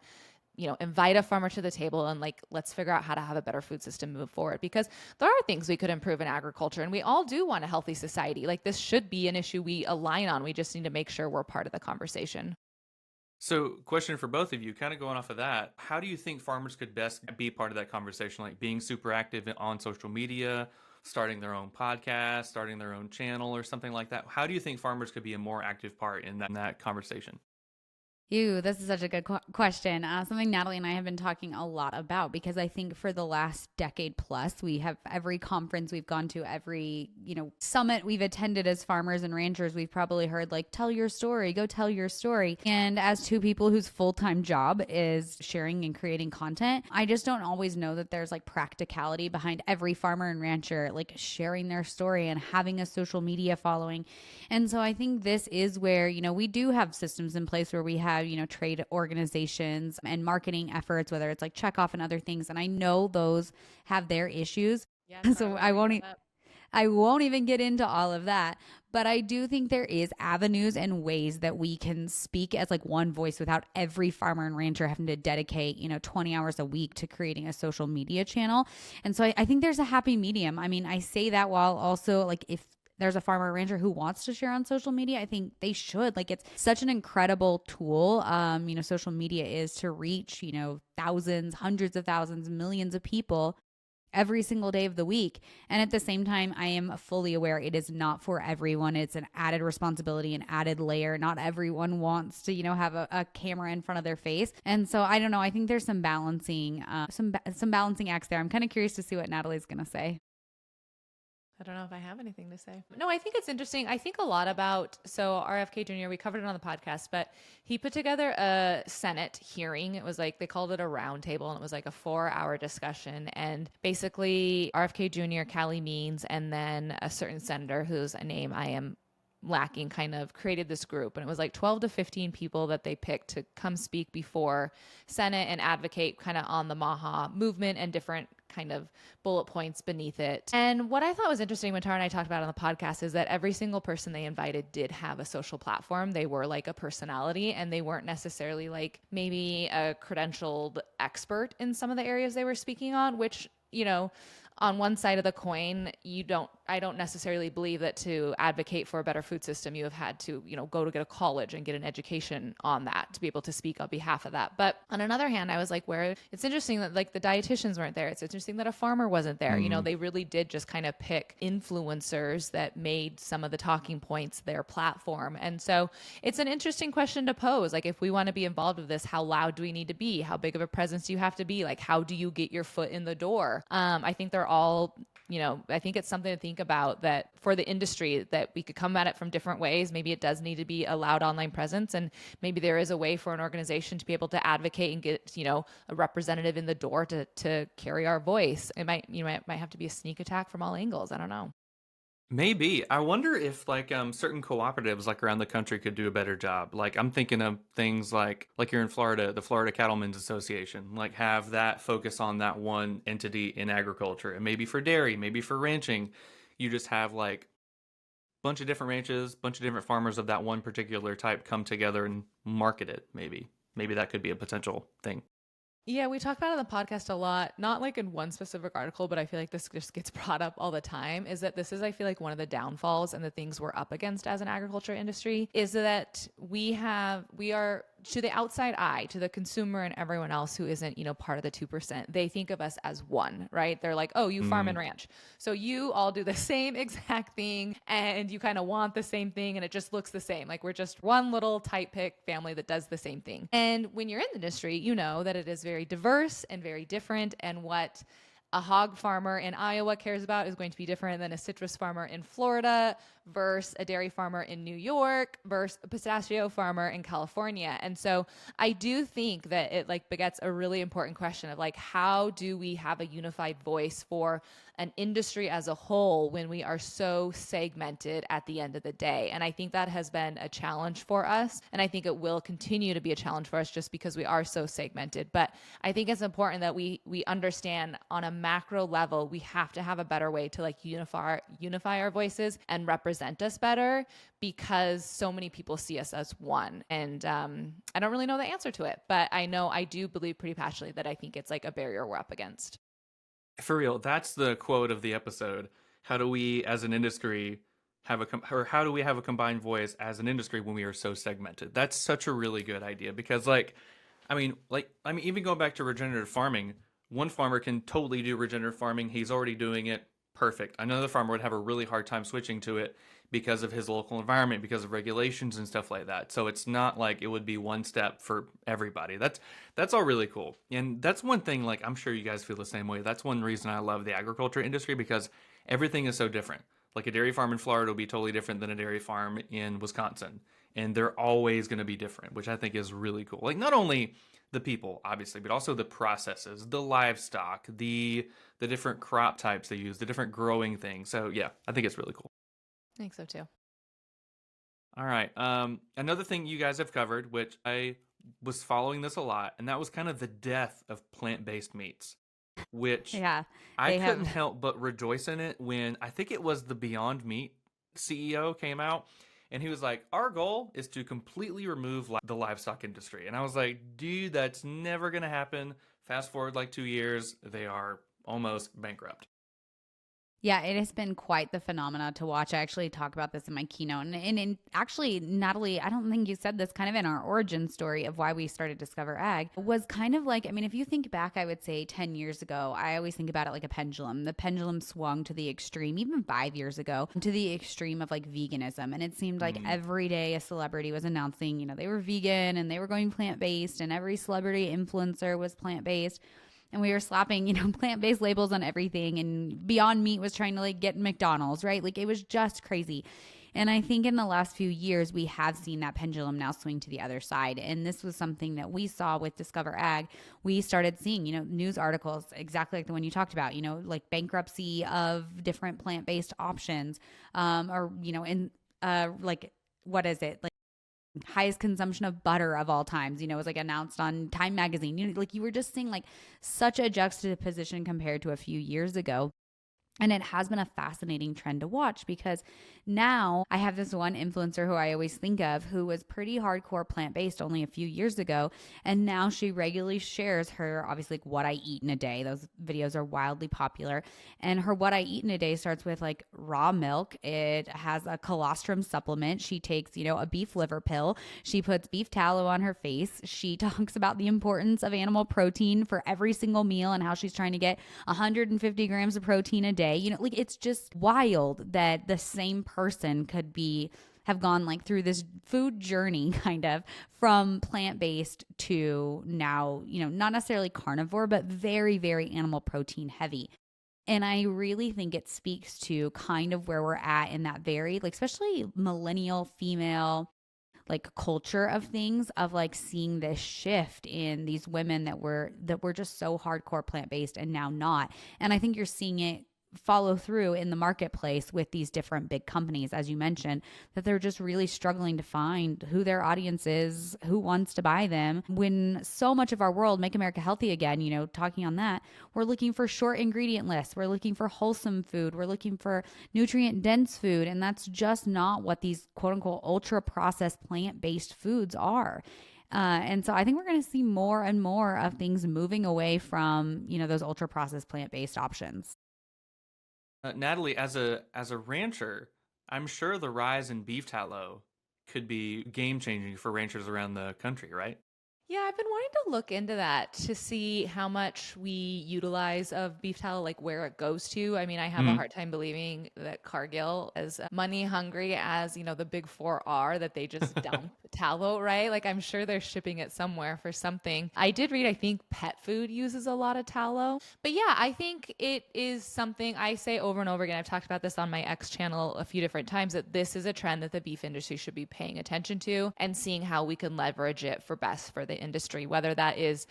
Invite a farmer to the table and like, let's figure out how to have a better food system move forward, because there are things we could improve in agriculture, and we all do want a healthy society. Like this should be an issue we align on. We just need to make sure we're part of the conversation. So, question for both of you, kind of going off of that, how do you think farmers could best be part of that conversation? Like being super active on social media, starting their own podcast, starting their own channel or something like that? How do you think farmers could be a more active part in that conversation? This is such a good question. Something Natalie and I have been talking a lot about, because I think for the last decade plus, we have every conference we've gone to, every, summit we've attended as farmers and ranchers, we've probably heard like, tell your story, go tell your story. And as two people whose full-time job is sharing and creating content, I just don't always know that there's like practicality behind every farmer and rancher, like sharing their story and having a social media following. And so I think this is where, we do have systems in place where we have, trade organizations and marketing efforts, whether it's like Checkoff and other things. And I know those have their issues. Yeah, so I won't even get into all of that. But I do think there is avenues and ways that we can speak as like one voice without every farmer and rancher having to dedicate, 20 hours a week to creating a social media channel. And so I think there's a happy medium. I mean, I say that while also like, if there's a farmer or rancher who wants to share on social media, I think they should. Like it's such an incredible tool. Social media is to reach, thousands, hundreds of thousands, millions of people every single day of the week. And at the same time, I am fully aware it is not for everyone. It's an added responsibility, an added layer. Not everyone wants to, have a camera in front of their face. And so I don't know. I think there's some balancing, some balancing acts there. I'm kind of curious to see what Natalie's going to say. I don't know if I have anything to say. No, I think it's interesting. I think a lot about, so RFK Jr., we covered it on the podcast, but he put together a Senate hearing. It was like, they called it a roundtable, and it was like a 4-hour discussion. And basically RFK Jr., Callie Means, and then a certain senator whose name I am lacking kind of created this group. And it was like 12 to 15 people that they picked to come speak before Senate and advocate kind of on the MAHA movement and different kind of bullet points beneath it. And what I thought was interesting when Tara and I talked about it on the podcast is that every single person they invited did have a social platform. They were like a personality, and they weren't necessarily like maybe a credentialed expert in some of the areas they were speaking on, which, on one side of the coin, I don't necessarily believe that to advocate for a better food system, you have had to, go to get a college and get an education on that to be able to speak on behalf of that. But on another hand, I was like, it's interesting that like the dietitians weren't there. It's interesting that a farmer wasn't there. They really did just kind of pick influencers that made some of the talking points their platform. And so it's an interesting question to pose. Like, if we want to be involved with this, how loud do we need to be? How big of a presence do you have to be? Like, how do you get your foot in the door? I think they're all, I think it's something to think about, that for the industry, that we could come at it from different ways. Maybe it does need to be a loud online presence, and maybe there is a way for an organization to be able to advocate and get, a representative in the door to carry our voice. It might have to be a sneak attack from all angles. I don't know. Maybe. I wonder if like certain cooperatives like around the country could do a better job. Like I'm thinking of things like you're in Florida, the Florida Cattlemen's Association, like have that focus on that one entity in agriculture. And maybe for dairy, maybe for ranching, you just have like a bunch of different ranches, bunch of different farmers of that one particular type come together and market it. Maybe that could be a potential thing. Yeah, we talk about it on the podcast a lot, not like in one specific article, but I feel like this just gets brought up all the time, is that this is, I feel like, one of the downfalls and the things we're up against as an agriculture industry is that we are, to the outside eye, to the consumer and everyone else who isn't, part of the 2%, they think of us as one, right? They're like, oh, you farm and ranch. So you all do the same exact thing and you kind of want the same thing and it just looks the same. Like we're just one little tight pick family that does the same thing. And when you're in the industry, you know that it is very diverse and very different, and what a hog farmer in Iowa cares about is going to be different than a citrus farmer in Florida versus a dairy farmer in New York versus a pistachio farmer in California. And so I do think that it begets a really important question of how do we have a unified voice for an industry as a whole when we are so segmented at the end of the day? And I think that has been a challenge for us. And I think it will continue to be a challenge for us just because we are so segmented. But I think it's important that we understand on a macro level, we have to have a better way to unify our voices and represent us better, because so many people see us as one. And I don't really know the answer to it, but I do believe pretty passionately that I think it's a barrier we're up against. For real, that's the quote of the episode. How do we, as an industry, how do we have a combined voice as an industry when we are so segmented? That's such a really good idea because, even going back to regenerative farming, one farmer can totally do regenerative farming. He's already doing it perfect. Another farmer would have a really hard time switching to it because of his local environment, because of regulations and stuff like that. So it's not like it would be one step for everybody. That's all really cool. And that's one thing, I'm sure you guys feel the same way. That's one reason I love the agriculture industry, because everything is so different. Like a dairy farm in Florida will be totally different than a dairy farm in Wisconsin. And they're always going to be different, which I think is really cool. Not only the people, obviously, but also the processes, the livestock, the different crop types they use, the different growing things. So yeah, I think it's really cool. I think so too. All right. Another thing you guys have covered, which I was following this a lot, and that was kind of the death of plant-based meats, which Yeah, I couldn't help but rejoice in it when I think it was the Beyond Meat CEO came out. And he was like, our goal is to completely remove the livestock industry. And I was like, dude, that's never going to happen. Fast forward 2 years, they are almost bankrupt. Yeah, it has been quite the phenomena to watch. I actually talk about this in my keynote. And actually, Natalie, I don't think you said this, kind of in our origin story of why we started DiscoverAg, was kind of if you think back, I would say 10 years ago, I always think about it like a pendulum. The pendulum swung to the extreme, even 5 years ago, to the extreme of veganism. And it seemed like every day a celebrity was announcing, they were vegan and they were going plant-based, and every celebrity influencer was plant-based. And we were slapping, plant-based labels on everything. And Beyond Meat was trying to get McDonald's, right? It was just crazy. And I think in the last few years, we have seen that pendulum now swing to the other side. And this was something that we saw with DiscoverAg. We started seeing, news articles exactly like the one you talked about, bankruptcy of different plant-based options, what is it? Highest consumption of butter of all times, it was announced on Time magazine. You were just seeing such a juxtaposition compared to a few years ago. And it has been a fascinating trend to watch, because now I have this one influencer who I always think of who was pretty hardcore plant-based only a few years ago. And now she regularly shares her, obviously, what I eat in a day. Those videos are wildly popular. And her what I eat in a day starts with raw milk. It has a colostrum supplement. She takes, a beef liver pill. She puts beef tallow on her face. She talks about the importance of animal protein for every single meal and how she's trying to get 150 grams of protein a day. It's just wild that the same person could have gone through this food journey kind of from plant-based to now, not necessarily carnivore, but very, very animal protein heavy. And I really think it speaks to kind of where we're at in that very, especially millennial female culture of things, of seeing this shift in these women that were just so hardcore plant-based and now not. And I think you're seeing it follow through in the marketplace with these different big companies, as you mentioned, that they're just really struggling to find who their audience is, who wants to buy them. When so much of our world, Make America Healthy Again, talking on that, we're looking for short ingredient lists. We're looking for wholesome food. We're looking for nutrient dense food. And that's just not what these quote unquote ultra processed plant-based foods are. And so I think we're going to see more and more of things moving away from, those ultra processed plant-based options. Natalie, as a rancher, I'm sure the rise in beef tallow could be game changing for ranchers around the country, right? Yeah, I've been wanting to look into that to see how much we utilize of beef tallow, like where it goes to. I mean, I have a Mhm. hard time believing that Cargill, as money hungry as, the big four are, that they just dump tallow, right? Like, I'm sure they're shipping it somewhere for something. I did read, I think pet food uses a lot of tallow. But yeah, I think it is something I say over and over again. I've talked about this on my X channel a few different times, that this is a trend that the beef industry should be paying attention to and seeing how we can leverage it for best for the industry, whether that is,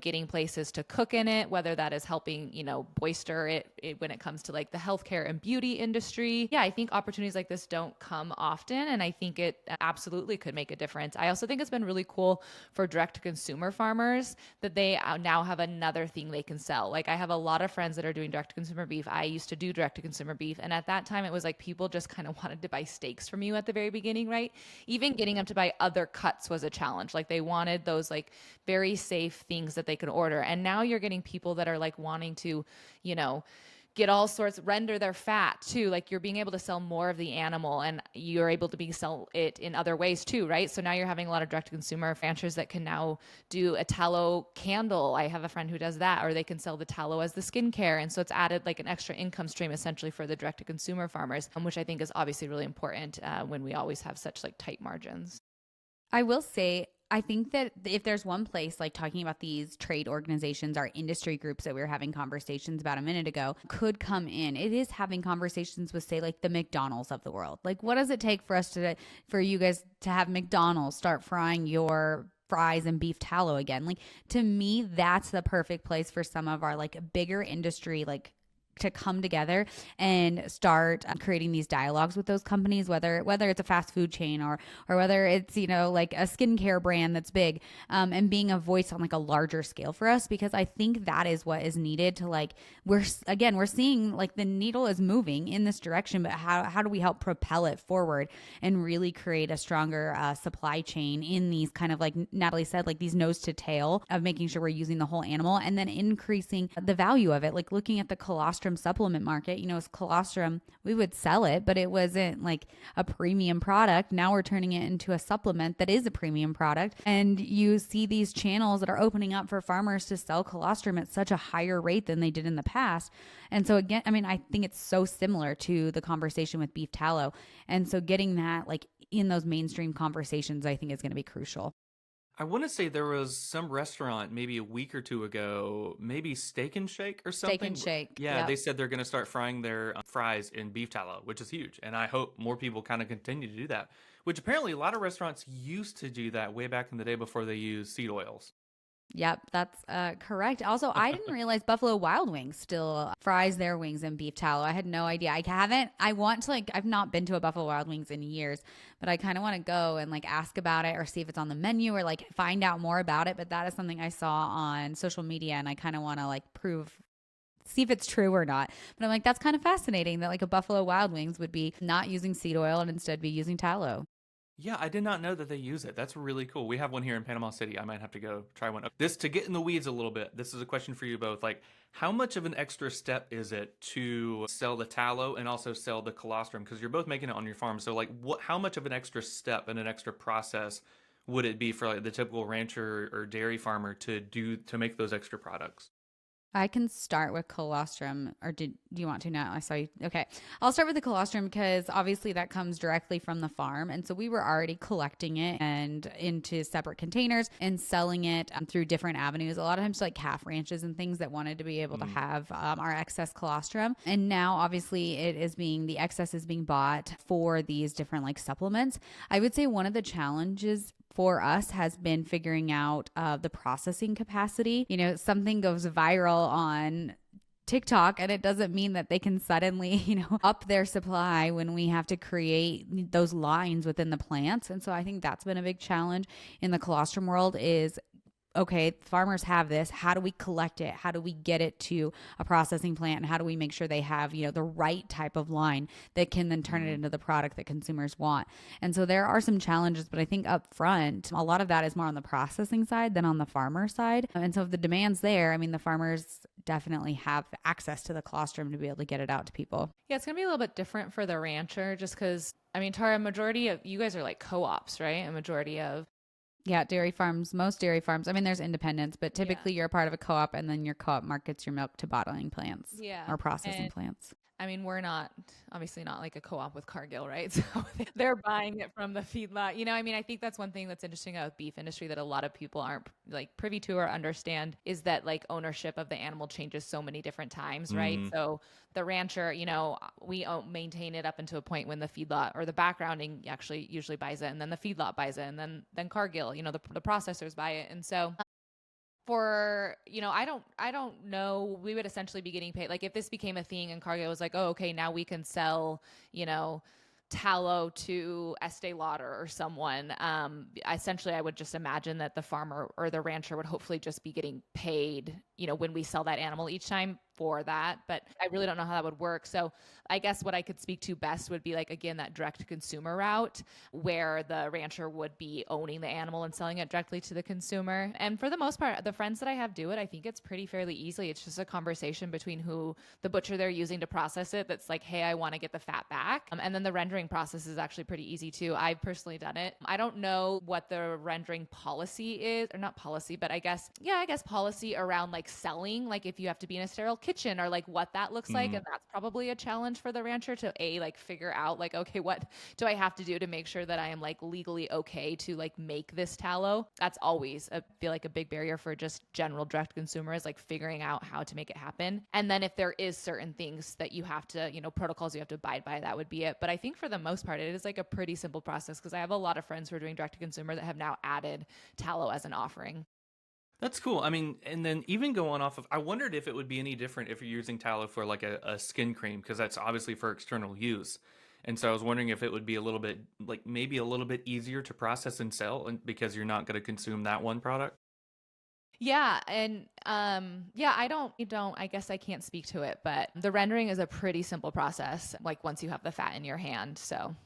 getting places to cook in it, whether that is helping, bolster it when it comes to like the healthcare and beauty industry. Yeah, I think opportunities like this don't come often, and I think it absolutely could make a difference. I also think it's been really cool for direct to consumer farmers that they now have another thing they can sell. Like, I have a lot of friends that are doing direct to consumer beef. I used to do direct to consumer beef, and at that time it was like people just kind of wanted to buy steaks from you at the very beginning, right? Even getting them to buy other cuts was a challenge. Like, they wanted those like very safe things that they could order. And now you're getting people that are like wanting to, get all sorts, render their fat too. Like, you're being able to sell more of the animal, and you're able to sell it in other ways too, right? So now you're having a lot of direct to consumer ranchers that can now do a tallow candle. I have a friend who does that, or they can sell the tallow as the skincare. And so it's added like an extra income stream essentially for the direct to consumer farmers, which I think is obviously really important when we always have such like tight margins. I will say, I think that if there's one place, like talking about these trade organizations, our industry groups that we were having conversations about a minute ago, could come in, it is having conversations with, say, like the McDonald's of the world. Like, what does it take for you guys to have McDonald's start frying your fries and beef tallow again? Like, to me, that's the perfect place for some of our like bigger industry, like, to come together and start creating these dialogues with those companies, whether it's a fast food chain or whether it's, like a skincare brand that's big, and being a voice on like a larger scale for us, because I think that is what is needed to, like, we're seeing like the needle is moving in this direction, but how do we help propel it forward and really create a stronger supply chain in these kind of, like Natalie said, like these nose to tail of making sure we're using the whole animal and then increasing the value of it. Like, looking at the colostrum supplement market, as colostrum, we would sell it, but it wasn't like a premium product. Now we're turning it into a supplement that is a premium product. And you see these channels that are opening up for farmers to sell colostrum at such a higher rate than they did in the past. And so again, I mean, I think it's so similar to the conversation with beef tallow. And so getting that like in those mainstream conversations, I think is going to be crucial. I want to say there was some restaurant maybe a week or two ago, maybe Steak and Shake or something. Steak and Shake. Yeah, Yep. they said they're going to start frying their fries in beef tallow, which is huge. And I hope more people kind of continue to do that, which apparently a lot of restaurants used to do that way back in the day before they used seed oils. Yep, that's correct. Also, I didn't realize Buffalo Wild Wings still fries their wings in beef tallow. I had no idea. I've not been to a Buffalo Wild Wings in years, but I kind of want to go and like ask about it or see if it's on the menu or like find out more about it. But that is something I saw on social media, and I kind of want to like see if it's true or not. But I'm like, that's kind of fascinating that like a Buffalo Wild Wings would be not using seed oil and instead be using tallow. Yeah, I did not know that they use it. That's really cool. We have one here in Panama City. I might have to go try one. This, to get in the weeds a little bit, this is a question for you both. Like, how much of an extra step is it to sell the tallow and also sell the colostrum? Because you're both making it on your farm. So like, how much of an extra step and an extra process would it be for like the typical rancher or dairy farmer to make those extra products? I can start with colostrum, or do you want to now? I saw you. Okay. I'll start with the colostrum because obviously that comes directly from the farm. And so we were already collecting it and into separate containers and selling it through different avenues. A lot of times like calf ranches and things that wanted to be able to have our excess colostrum. And now obviously the excess is being bought for these different like supplements. I would say one of the challenges for us has been figuring out the processing capacity. Something goes viral on TikTok and it doesn't mean that they can suddenly, up their supply when we have to create those lines within the plants. And so I think that's been a big challenge in the colostrum world is okay, farmers have this. How do we collect it? How do we get it to a processing plant? And how do we make sure they have, the right type of line that can then turn it into the product that consumers want? And so there are some challenges, but I think up front, a lot of that is more on the processing side than on the farmer side. And so if the demand's there, I mean, the farmers definitely have access to the colostrum to be able to get it out to people. Yeah, it's going to be a little bit different for the rancher just because, I mean, Tara, majority of you guys are like co-ops, right? A majority of. Yeah, dairy farms, most dairy farms. I mean, there's independents, but typically you're a part of a co-op and then your co-op markets your milk to bottling plants or processing plants. I mean, we're obviously not like a co-op with Cargill, right? So they're buying it from the feedlot. I mean, I think that's one thing that's interesting about beef industry that a lot of people aren't like privy to or understand is that like ownership of the animal changes so many different times, right? So the rancher, we maintain it up until a point when the feedlot or the backgrounding actually usually buys it, and then the feedlot buys it, and then Cargill, the processors buy it. And so for, I don't know, we would essentially be getting paid. Like if this became a thing and Cargill was like, oh, okay, now we can sell, tallow to Estee Lauder or someone. Essentially, I would just imagine that the farmer or the rancher would hopefully just be getting paid, when we sell that animal each time for that. But I really don't know how that would work. So I guess what I could speak to best would be like, again, that direct to consumer route where the rancher would be owning the animal and selling it directly to the consumer. And for the most part, the friends that I have do it, I think it's pretty fairly easily. It's just a conversation between who the butcher they're using to process it. That's like, hey, I want to get the fat back. And then the rendering process is actually pretty easy too. I've personally done it. I don't know what the rendering policy is, or not policy, but I guess policy around like selling, like if you have to be in a sterile kitchen or like what that looks like. And that's probably a challenge for the rancher to like figure out like, okay, what do I have to do to make sure that I am like legally okay to like make this tallow? That's always feel like a big barrier for just general direct consumer is like figuring out how to make it happen. And then if there is certain things that you have to, protocols you have to abide by, that would be it. But I think for the most part, it is like a pretty simple process because I have a lot of friends who are doing direct to consumer that have now added tallow as an offering. That's cool. I mean, and then even going off of, I wondered if it would be any different if you're using tallow for like a skin cream, because that's obviously for external use. And so I was wondering if it would be a little bit, like maybe a little bit easier to process and sell because you're not going to consume that one product. Yeah. And I guess I can't speak to it, but the rendering is a pretty simple process, like once you have the fat in your hand. So.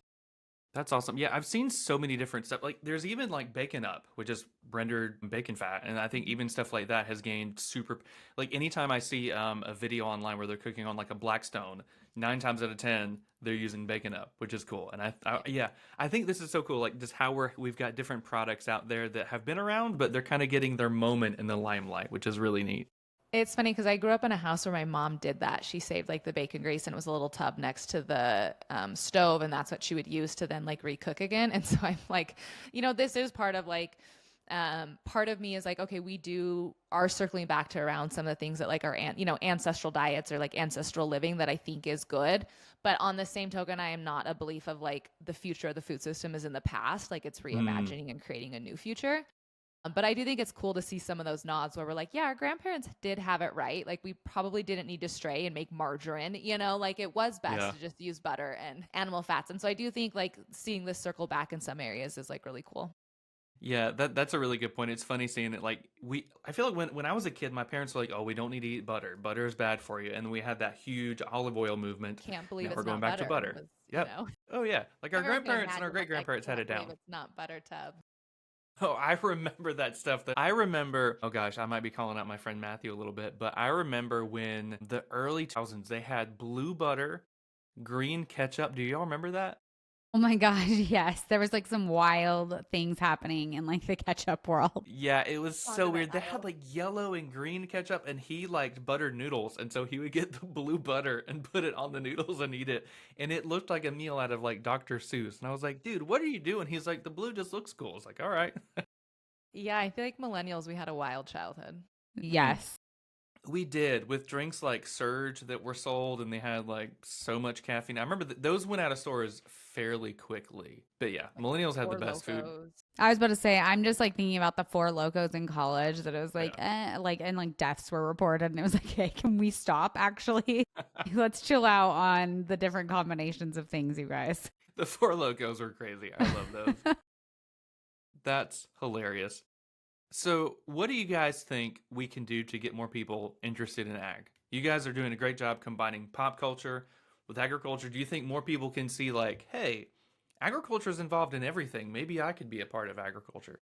That's awesome. Yeah, I've seen so many different stuff. Like there's even like bacon up, which is rendered bacon fat. And I think even stuff like that has gained super, like anytime I see a video online where they're cooking on like a Blackstone, 9 times out of 10, they're using bacon up, which is cool. And I think this is so cool. Like just how we've got different products out there that have been around, but they're kind of getting their moment in the limelight, which is really neat. It's funny because I grew up in a house where my mom did that. She saved like the bacon grease and it was a little tub next to the stove, and that's what she would use to then like recook again. And so I'm like, this is part of like, part of me is like, okay, we are circling back to around some of the things that like our ancestral diets or like ancestral living that I think is good. But on the same token, I am not a belief of like the future of the food system is in the past. Like it's reimagining and creating a new future. But I do think it's cool to see some of those nods where we're like, yeah, our grandparents did have it right. Like we probably didn't need to stray and make margarine, like it was best to just use butter and animal fats. And so I do think like seeing this circle back in some areas is like really cool. Yeah, that's a really good point. It's funny seeing it. Like I feel like when I was a kid, my parents were like, "Oh, we don't need to eat butter. Butter is bad for you." And we had that huge olive oil movement. Can't believe now it's we're going not back to butter. Yep. Oh yeah, like our grandparents and our great grandparents had it down. It's not butter tub. Oh, I remember that stuff. Oh gosh, I might be calling out my friend Matthew a little bit, but I remember when the early 2000s they had blue butter, green ketchup. Do y'all remember that? Oh my gosh, yes. There was like some wild things happening in like the ketchup world. Yeah, it was so weird. They had like yellow and green ketchup, and he liked buttered noodles, and so he would get the blue butter and put it on the noodles and eat it. And it looked like a meal out of like Dr. Seuss. And I was like, dude, what are you doing? He's like, the blue just looks cool. It's like, all right. Yeah, I feel like millennials, we had a wild childhood. Yes. We did, with drinks like Surge that were sold, and they had like so much caffeine. I remember those went out of stores fairly quickly. But yeah, like millennials had the best food. I was about to say, I'm just like thinking about the Four Locos in college that it was like, and like deaths were reported, and it was like, hey, can we stop actually? Let's chill out on the different combinations of things, you guys. The Four Locos were crazy. I love those. That's hilarious. So, what do you guys think we can do to get more people interested in ag? You guys are doing a great job combining pop culture with agriculture. Do you think more people can see, like, hey, agriculture is involved in everything? Maybe I could be a part of agriculture.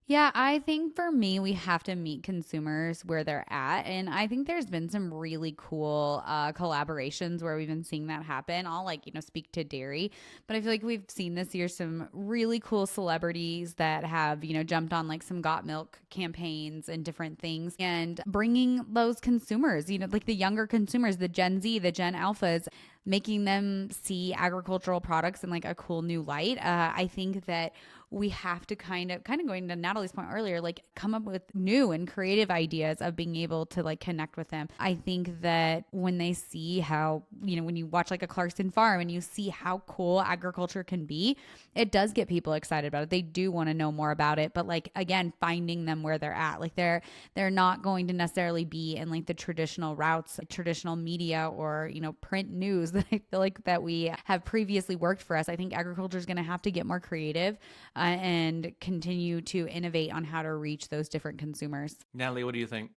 Yeah, I think for me, we have to meet consumers where they're at. And I think there's been some really cool collaborations where we've been seeing that happen. I'll speak to dairy, but I feel like we've seen this year some really cool celebrities that have, jumped on like some Got Milk campaigns and different things and bringing those consumers, like the younger consumers, the Gen Z, the Gen Alphas, making them see agricultural products in like a cool new light. I think that we have to kind of going to Natalie's point earlier, like come up with new and creative ideas of being able to like connect with them. I think that when they see how, when you watch like a Clarkson farm and you see how cool agriculture can be, it does get people excited about it. They do want to know more about it, but like, again, finding them where they're at, like they're not going to necessarily be in like the traditional routes, like traditional media or, print news that I feel like that we have previously worked for us. I think agriculture is going to have to get more creative and continue to innovate on how to reach those different consumers. Natalie, what do you think?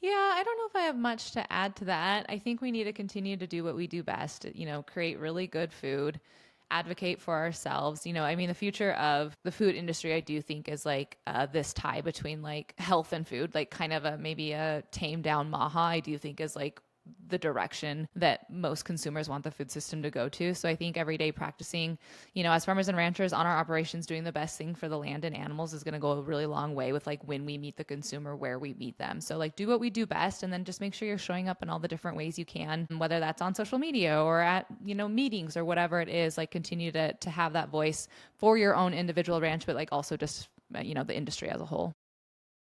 Yeah, I don't know if I have much to add to that. I think we need to continue to do what we do best, create really good food, advocate for ourselves. I mean, the future of the food industry, I do think is like this tie between like health and food, like kind of maybe a tamed down Maha, I do think is like the direction that most consumers want the food system to go to. So I think every day practicing, as farmers and ranchers on our operations, doing the best thing for the land and animals is going to go a really long way with like when we meet the consumer, where we meet them. So like do what we do best and then just make sure you're showing up in all the different ways you can, whether that's on social media or at, meetings or whatever it is, like continue to have that voice for your own individual ranch, but like also just, the industry as a whole.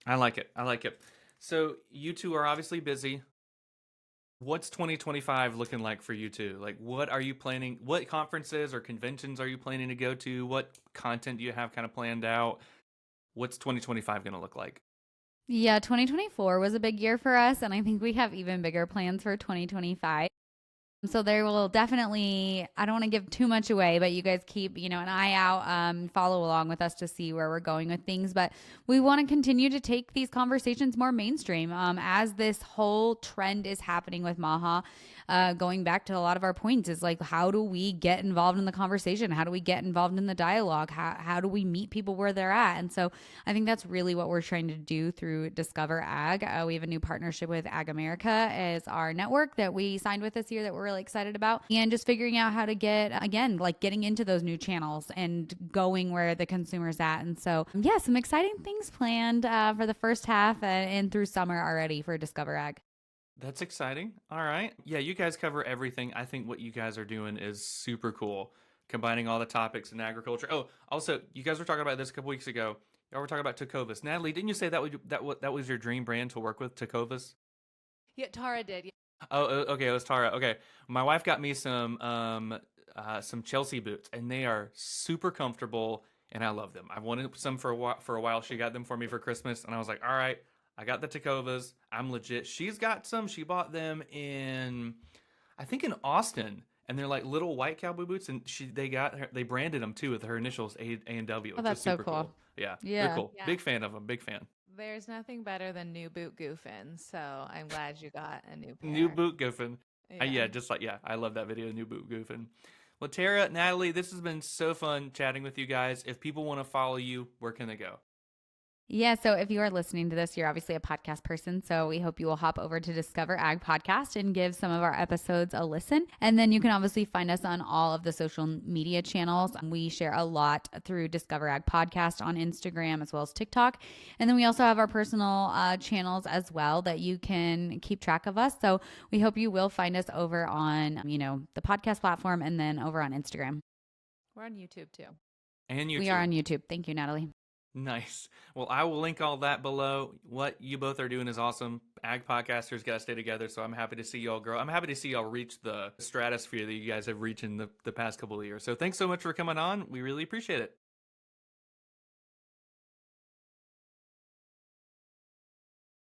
I like it. I like it. So, you two are obviously busy. What's 2025 looking like for you two? Like, what are you planning? What conferences or conventions are you planning to go to? What content do you have kind of planned out? What's 2025 going to look like? Yeah, 2024 was a big year for us, and I think we have even bigger plans for 2025. So there will definitely, I don't want to give too much away, but you guys keep, an eye out, follow along with us to see where we're going with things. But we want to continue to take these conversations more mainstream as this whole trend is happening with Maha. Going back to a lot of our points is like, how do we get involved in the conversation? How do we get involved in the dialogue? How do we meet people where they're at? And so I think that's really what we're trying to do through Discover Ag. We have a new partnership with Ag America as our network that we signed with this year that we're really excited about, and just figuring out how to getting into those new channels and going where the consumer's at. And so, yeah, some exciting things planned for the first half and through summer already for Discover Ag. That's exciting. All right. Yeah, you guys cover everything. I think what you guys are doing is super cool, combining all the topics in agriculture. Oh, also, you guys were talking about this a couple weeks ago. Y'all were talking about Tecovas. Natalie, didn't you say that was your dream brand to work with, Tecovas? Yeah, Tara did. Yeah. Okay, it was Tara. Okay, my wife got me some Chelsea boots, and they are super comfortable, and I love them. I wanted some for a while. She got them for me for Christmas, and I was like, all right, I got the Tecovas. I'm legit. She's got some. She bought them I think in Austin, and they're like little white cowboy boots, and they branded them too with her initials A&W, Oh, which that's is so super cool. Yeah, Yeah. they're cool. Yeah. Big fan of them. Big fan. There's nothing better than new boot goofing. So I'm glad you got a new pair. New boot goofing. Yeah. I love that video, new boot goofing. Well, Tara, Natalie, this has been so fun chatting with you guys. If people want to follow you, where can they go? Yeah, so if you are listening to this, you're obviously a podcast person. So we hope you will hop over to Discover Ag Podcast and give some of our episodes a listen. And then you can obviously find us on all of the social media channels. We share a lot through Discover Ag Podcast on Instagram as well as TikTok. And then we also have our personal channels as well that you can keep track of us. So we hope you will find us over on, the podcast platform and then over on Instagram. We're on YouTube too. And YouTube. We are on YouTube. Thank you, Natalie. Nice. Well, I will link all that below. What you both are doing is awesome. Ag podcasters got to stay together, so I'm happy to see y'all grow. I'm happy to see y'all reach the stratosphere that you guys have reached in the past couple of years. So thanks so much for coming on. We really appreciate it.